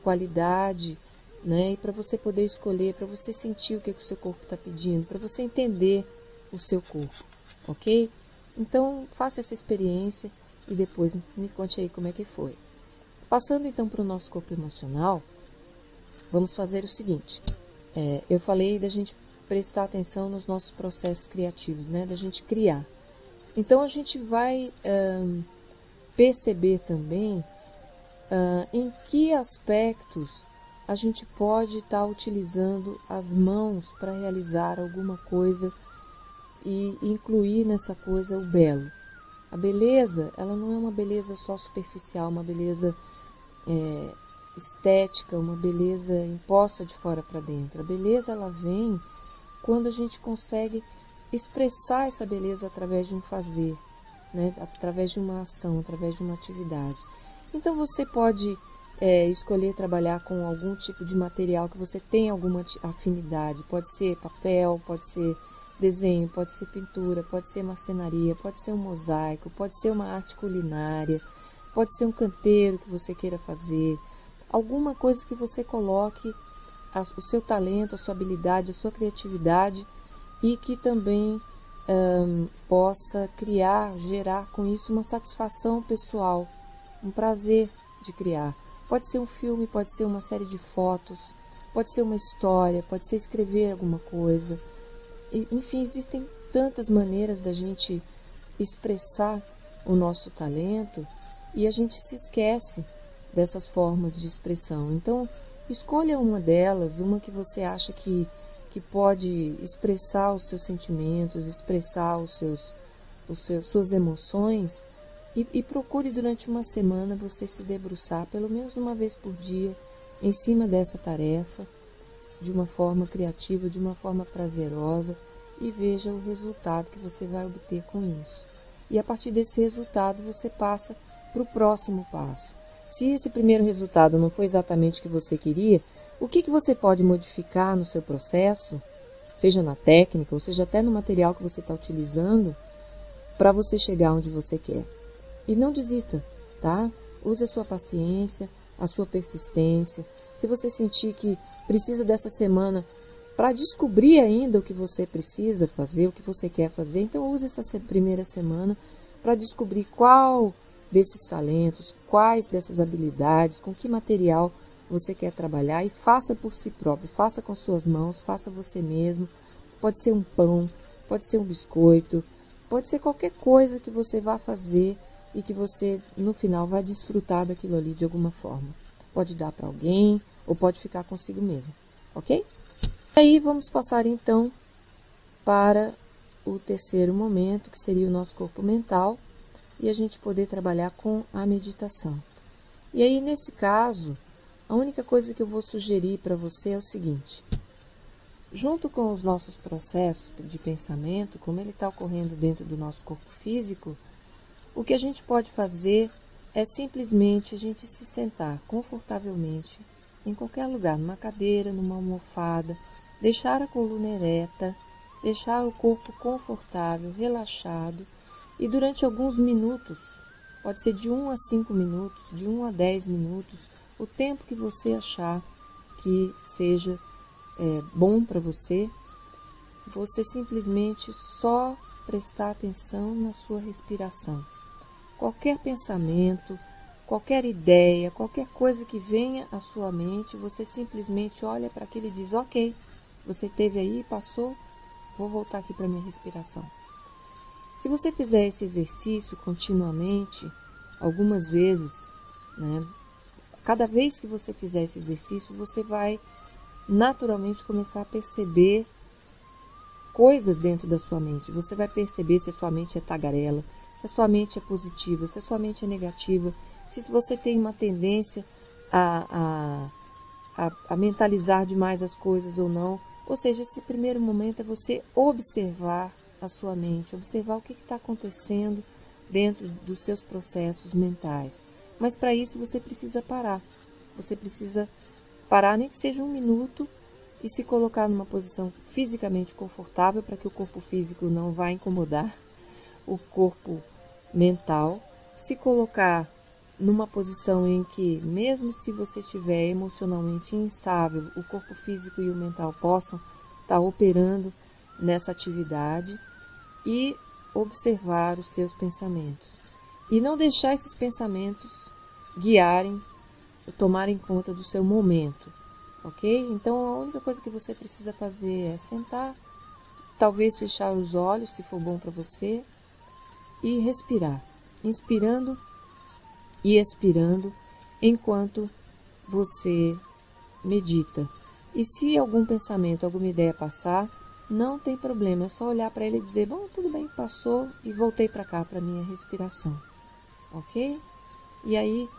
qualidade, né? E para você poder escolher, para você sentir o que o seu corpo está pedindo, para você entender o seu corpo, ok? Então, faça essa experiência e depois me conte aí como é que foi. Passando então para o nosso corpo emocional, vamos fazer o seguinte. Eu falei da gente prestar atenção nos nossos processos criativos, né? Da gente criar. Então, a gente vai perceber também em que aspectos a gente pode estar utilizando as mãos para realizar alguma coisa e incluir nessa coisa o belo. A beleza, ela não é uma beleza só superficial, uma beleza estética, uma beleza imposta de fora para dentro. A beleza, ela vem quando a gente consegue expressar essa beleza através de um fazer, né, através de uma ação, através de uma atividade. Então você pode escolher trabalhar com algum tipo de material que você tem alguma afinidade. Pode ser papel, pode ser desenho, pode ser pintura, pode ser marcenaria, pode ser um mosaico, pode ser uma arte culinária, pode ser um canteiro que você queira fazer. Alguma coisa que você coloque o seu talento, a sua habilidade, a sua criatividade e que também possa criar, gerar com isso uma satisfação pessoal, um prazer de criar. Pode ser um filme, pode ser uma série de fotos, pode ser uma história, pode ser escrever alguma coisa. Enfim, existem tantas maneiras da gente expressar o nosso talento e a gente se esquece dessas formas de expressão. Então, escolha uma delas, uma que você acha que pode expressar os seus sentimentos, expressar suas emoções e procure durante uma semana você se debruçar pelo menos uma vez por dia em cima dessa tarefa, de uma forma criativa, de uma forma prazerosa e veja o resultado que você vai obter com isso. E a partir desse resultado você passa para o próximo passo. Se esse primeiro resultado não foi exatamente o que você queria, o que você pode modificar no seu processo, seja na técnica ou seja até no material que você está utilizando, para você chegar onde você quer. E não desista, tá? Use a sua paciência, a sua persistência. Se você sentir que precisa dessa semana para descobrir ainda o que você precisa fazer, o que você quer fazer, então use essa primeira semana para descobrir qual desses talentos, quais dessas habilidades, com que material você quer trabalhar e faça por si próprio, faça com suas mãos, faça você mesmo. Pode ser um pão, pode ser um biscoito, pode ser qualquer coisa que você vá fazer e que você no final vai desfrutar daquilo ali de alguma forma. Pode dar para alguém ou pode ficar consigo mesmo, ok? Aí vamos passar então para o terceiro momento, que seria o nosso corpo mental, e a gente poder trabalhar com a meditação. E aí, nesse caso, a única coisa que eu vou sugerir para você é o seguinte: junto com os nossos processos de pensamento, como ele está ocorrendo dentro do nosso corpo físico, o que a gente pode fazer é simplesmente a gente se sentar confortavelmente em qualquer lugar, numa cadeira, numa almofada, deixar a coluna ereta, deixar o corpo confortável, relaxado, e durante alguns minutos, pode ser de 1 a 5 minutos, de 1 a 10 minutos, o tempo que você achar que seja bom para você simplesmente só prestar atenção na sua respiração. Qualquer pensamento, qualquer ideia, qualquer coisa que venha à sua mente, você simplesmente olha para aquilo e diz: ok, você teve aí, passou, vou voltar aqui para a minha respiração. Se você fizer esse exercício continuamente, algumas vezes, né, cada vez que você fizer esse exercício, você vai naturalmente começar a perceber coisas dentro da sua mente. Você vai perceber se a sua mente é tagarela, se a sua mente é positiva, se a sua mente é negativa, se você tem uma tendência a mentalizar demais as coisas ou não. Ou seja, esse primeiro momento é você observar a sua mente, observar o que está acontecendo dentro dos seus processos mentais. Mas para isso você precisa parar. Você precisa parar, nem que seja 1 minuto, e se colocar numa posição fisicamente confortável para que o corpo físico não vá incomodar o corpo mental. Se colocar numa posição em que, mesmo se você estiver emocionalmente instável, o corpo físico e o mental possam estar operando nessa atividade e observar os seus pensamentos. E não deixar esses pensamentos guiarem, tomarem conta do seu momento, ok? Então a única coisa que você precisa fazer é sentar, talvez fechar os olhos, se for bom para você, e respirar, inspirando e expirando enquanto você medita. E se algum pensamento, alguma ideia passar, não tem problema, é só olhar para ele e dizer: bom, tudo bem, passou, e voltei para cá, para a minha respiração, ok? E aí,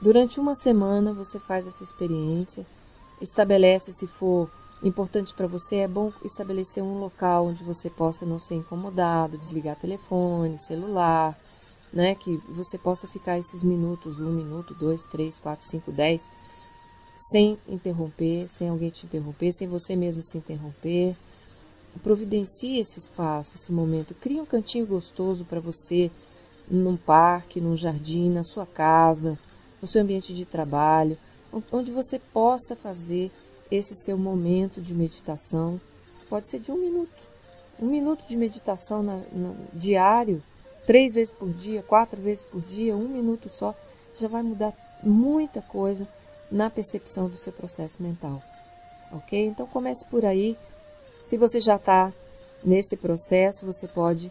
durante uma semana você faz essa experiência, estabelece, se for importante para você, é bom estabelecer um local onde você possa não ser incomodado, desligar telefone, celular, né? Que você possa ficar esses minutos, 1 minuto, 2, 3, 4, 5, 10, sem interromper, sem alguém te interromper, sem você mesmo se interromper. Providencie esse espaço, esse momento. Crie um cantinho gostoso para você, num parque, num jardim, na sua casa, no seu ambiente de trabalho, onde você possa fazer esse seu momento de meditação. Pode ser de 1 minuto. 1 minuto de meditação diário, 3 vezes por dia, 4 vezes por dia, 1 minuto só, já vai mudar muita coisa na percepção do seu processo mental. Ok? Então comece por aí. Se você já está nesse processo, você pode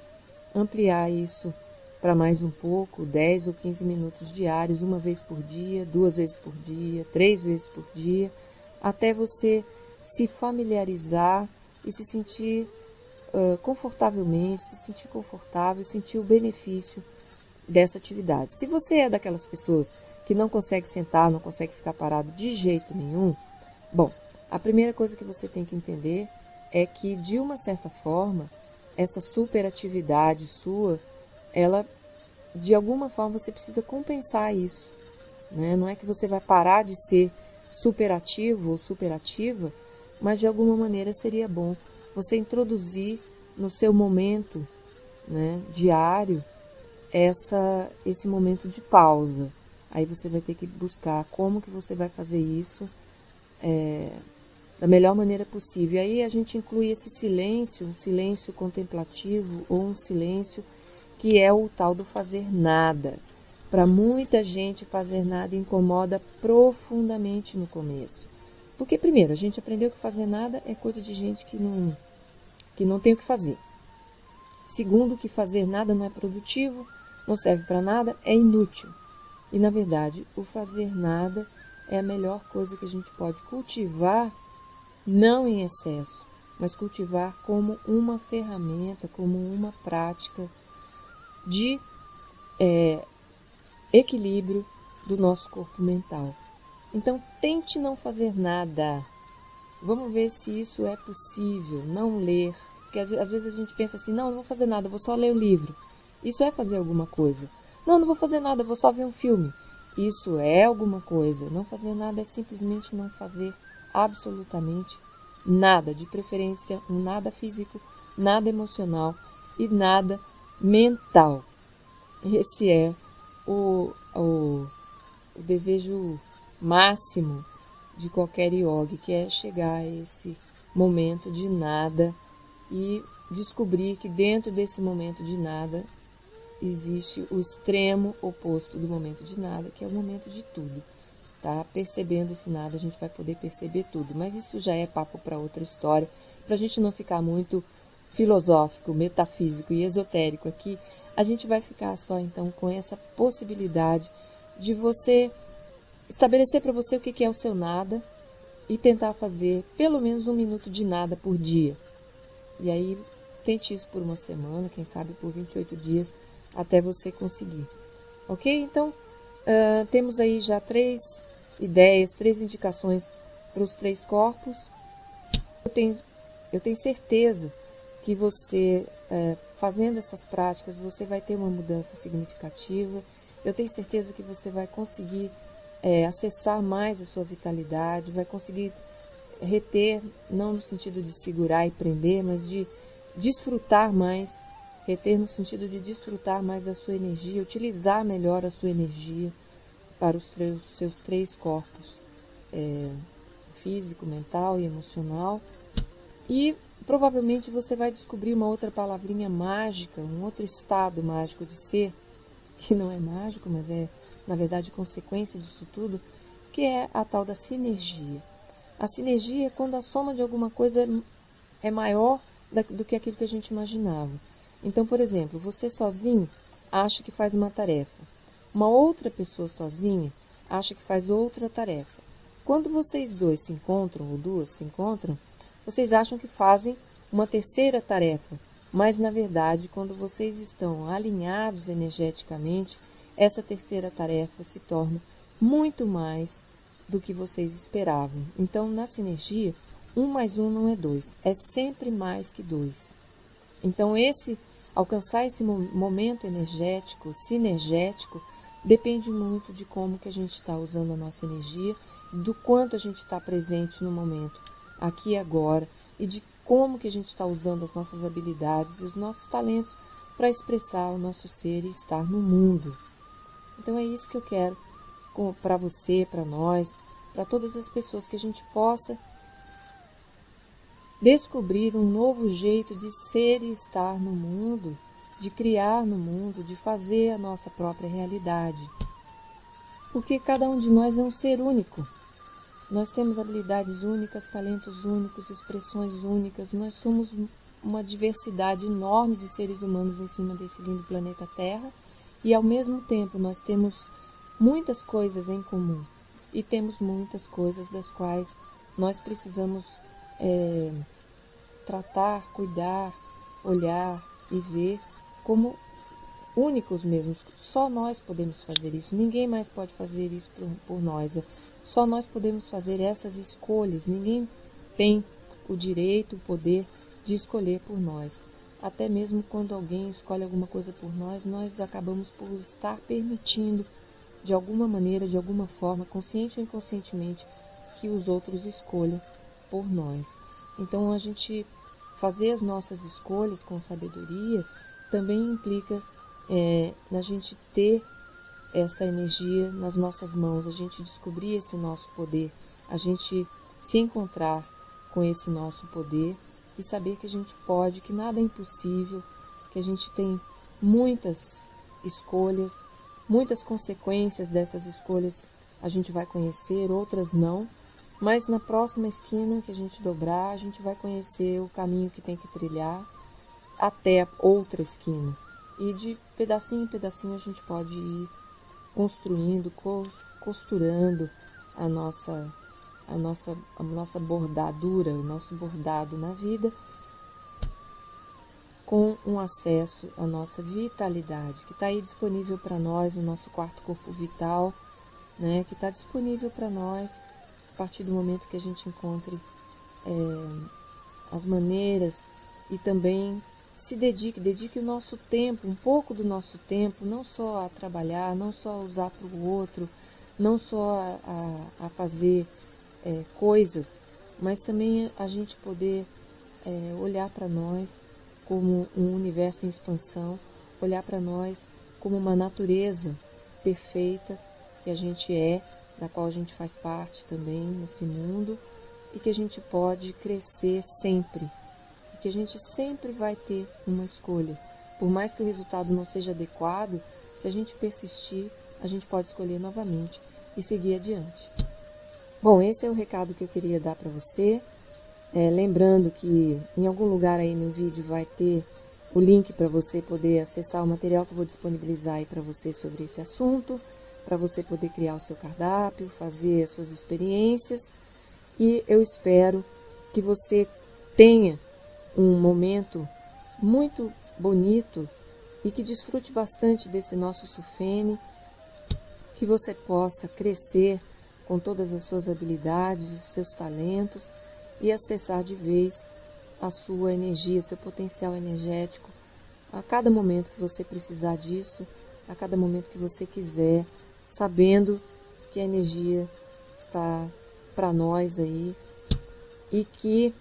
ampliar isso para mais um pouco, 10 ou 15 minutos diários, 1 vez por dia, 2 vezes por dia, 3 vezes por dia, até você se familiarizar e se sentir confortavelmente, se sentir confortável, sentir o benefício dessa atividade. Se você é daquelas pessoas que não consegue sentar, não consegue ficar parado de jeito nenhum, bom, a primeira coisa que você tem que entender é que, de uma certa forma, essa superatividade sua, ela, de alguma forma, você precisa compensar isso, né? Não é que você vai parar de ser superativo ou superativa, mas de alguma maneira seria bom você introduzir no seu momento, né, diário, esse momento de pausa. Aí você vai ter que buscar como que você vai fazer isso da melhor maneira possível. E aí a gente inclui esse silêncio, um silêncio contemplativo ou um silêncio que é o tal do fazer nada. Para muita gente, fazer nada incomoda profundamente no começo. Porque, primeiro, a gente aprendeu que fazer nada é coisa de gente que não tem o que fazer. Segundo, que fazer nada não é produtivo, não serve para nada, é inútil. E, na verdade, o fazer nada é a melhor coisa que a gente pode cultivar, não em excesso, mas cultivar como uma ferramenta, como uma prática de equilíbrio do nosso corpo mental. Então, tente não fazer nada. Vamos ver se isso é possível. Não ler. Porque às vezes a gente pensa assim, não vou fazer nada, vou só ler o livro. Isso é fazer alguma coisa. Não vou fazer nada, vou só ver um filme. Isso é alguma coisa. Não fazer nada é simplesmente não fazer absolutamente nada. De preferência, nada físico, nada emocional e nada mental. Esse é o desejo máximo de qualquer yogi, que é chegar a esse momento de nada e descobrir que dentro desse momento de nada existe o extremo oposto do momento de nada, que é o momento de tudo. Tá? Percebendo esse nada, a gente vai poder perceber tudo. Mas isso já é papo para outra história, para a gente não ficar muito filosófico, metafísico e esotérico aqui. A gente vai ficar só então com essa possibilidade de você estabelecer para você o que é o seu nada e tentar fazer pelo menos 1 minuto de nada por dia. E aí tente isso por 1 semana, quem sabe por 28 dias, até você conseguir. Ok? Então, temos aí já 3 ideias, 3 indicações para os 3 corpos. Eu tenho certeza que você, fazendo essas práticas, você vai ter uma mudança significativa. Eu tenho certeza que você vai conseguir acessar mais a sua vitalidade, vai conseguir reter, não no sentido de segurar e prender, mas de desfrutar mais, reter no sentido de desfrutar mais da sua energia, utilizar melhor a sua energia para os seus 3 corpos, físico, mental e emocional. E provavelmente você vai descobrir uma outra palavrinha mágica, um outro estado mágico de ser, que não é mágico, mas é, na verdade, consequência disso tudo, que é a tal da sinergia. A sinergia é quando a soma de alguma coisa é maior do que aquilo que a gente imaginava. Então, por exemplo, você sozinho acha que faz uma tarefa. Uma outra pessoa sozinha acha que faz outra tarefa. Quando vocês dois se encontram, ou duas se encontram, vocês acham que fazem uma terceira tarefa. Mas, na verdade, quando vocês estão alinhados energeticamente, essa terceira tarefa se torna muito mais do que vocês esperavam. Então, na sinergia, 1 mais 1 não é 2, é sempre mais que 2. Então, alcançar esse momento energético, sinergético, depende muito de como que a gente está usando a nossa energia, do quanto a gente está presente no momento, aqui e agora, e de como que a gente está usando as nossas habilidades e os nossos talentos para expressar o nosso ser e estar no mundo. Então é isso que eu quero para você, para nós, para todas as pessoas, que a gente possa descobrir um novo jeito de ser e estar no mundo, de criar no mundo, de fazer a nossa própria realidade. Porque cada um de nós é um ser único. Nós temos habilidades únicas, talentos únicos, expressões únicas. Nós somos uma diversidade enorme de seres humanos em cima desse lindo planeta Terra. E ao mesmo tempo nós temos muitas coisas em comum. E temos muitas coisas das quais nós precisamos tratar, cuidar, olhar e ver como únicos mesmos. Só nós podemos fazer isso. Ninguém mais pode fazer isso por nós. Só nós podemos fazer essas escolhas. Ninguém tem o direito, o poder de escolher por nós. Até mesmo quando alguém escolhe alguma coisa por nós, nós acabamos por estar permitindo, de alguma maneira, de alguma forma, consciente ou inconscientemente, que os outros escolham por nós. Então, a gente fazer as nossas escolhas com sabedoria também implica na gente ter essa energia nas nossas mãos, a gente descobrir esse nosso poder, a gente se encontrar com esse nosso poder e saber que a gente pode, que nada é impossível, que a gente tem muitas escolhas, muitas consequências dessas escolhas a gente vai conhecer, outras não, mas na próxima esquina que a gente dobrar, a gente vai conhecer o caminho que tem que trilhar até outra esquina. E de pedacinho em pedacinho a gente pode ir construindo, costurando a nossa bordadura, o nosso bordado na vida, com um acesso à nossa vitalidade, que está aí disponível para nós, o nosso quarto corpo vital, né, que está disponível para nós a partir do momento que a gente encontre as maneiras e também se dedique o nosso tempo, um pouco do nosso tempo, não só a trabalhar, não só a usar para o outro, não só a fazer coisas, mas também a gente poder olhar para nós como um universo em expansão, olhar para nós como uma natureza perfeita que a gente da qual a gente faz parte também nesse mundo e que a gente pode crescer sempre. Que a gente sempre vai ter uma escolha. Por mais que o resultado não seja adequado, se a gente persistir, a gente pode escolher novamente e seguir adiante. Bom, esse é o recado que eu queria dar para você. Lembrando que em algum lugar aí no vídeo vai ter o link para você poder acessar o material que eu vou disponibilizar aí para você sobre esse assunto, para você poder criar o seu cardápio, fazer as suas experiências. E eu espero que você tenha um momento muito bonito e que desfrute bastante desse nosso Sufene, que você possa crescer com todas as suas habilidades, os seus talentos e acessar de vez a sua energia, seu potencial energético, a cada momento que você precisar disso, a cada momento que você quiser, sabendo que a energia está para nós aí e que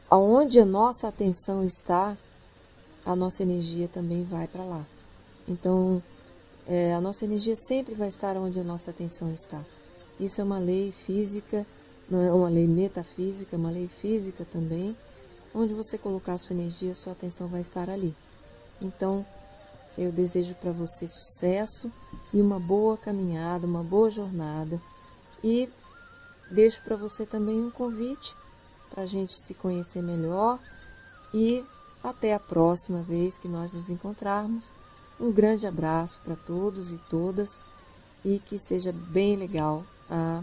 aonde a nossa atenção está, a nossa energia também vai para lá. Então, a nossa energia sempre vai estar onde a nossa atenção está. Isso é uma lei física, não é uma lei metafísica, é uma lei física também. Onde você colocar a sua energia, a sua atenção vai estar ali. Então, eu desejo para você sucesso e uma boa caminhada, uma boa jornada. E deixo para você também um convite para a gente se conhecer melhor e até a próxima vez que nós nos encontrarmos. Um grande abraço para todos e todas e que seja bem legal a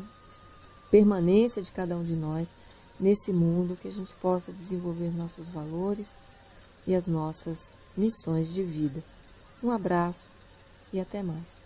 permanência de cada um de nós nesse mundo, que a gente possa desenvolver nossos valores e as nossas missões de vida. Um abraço e até mais.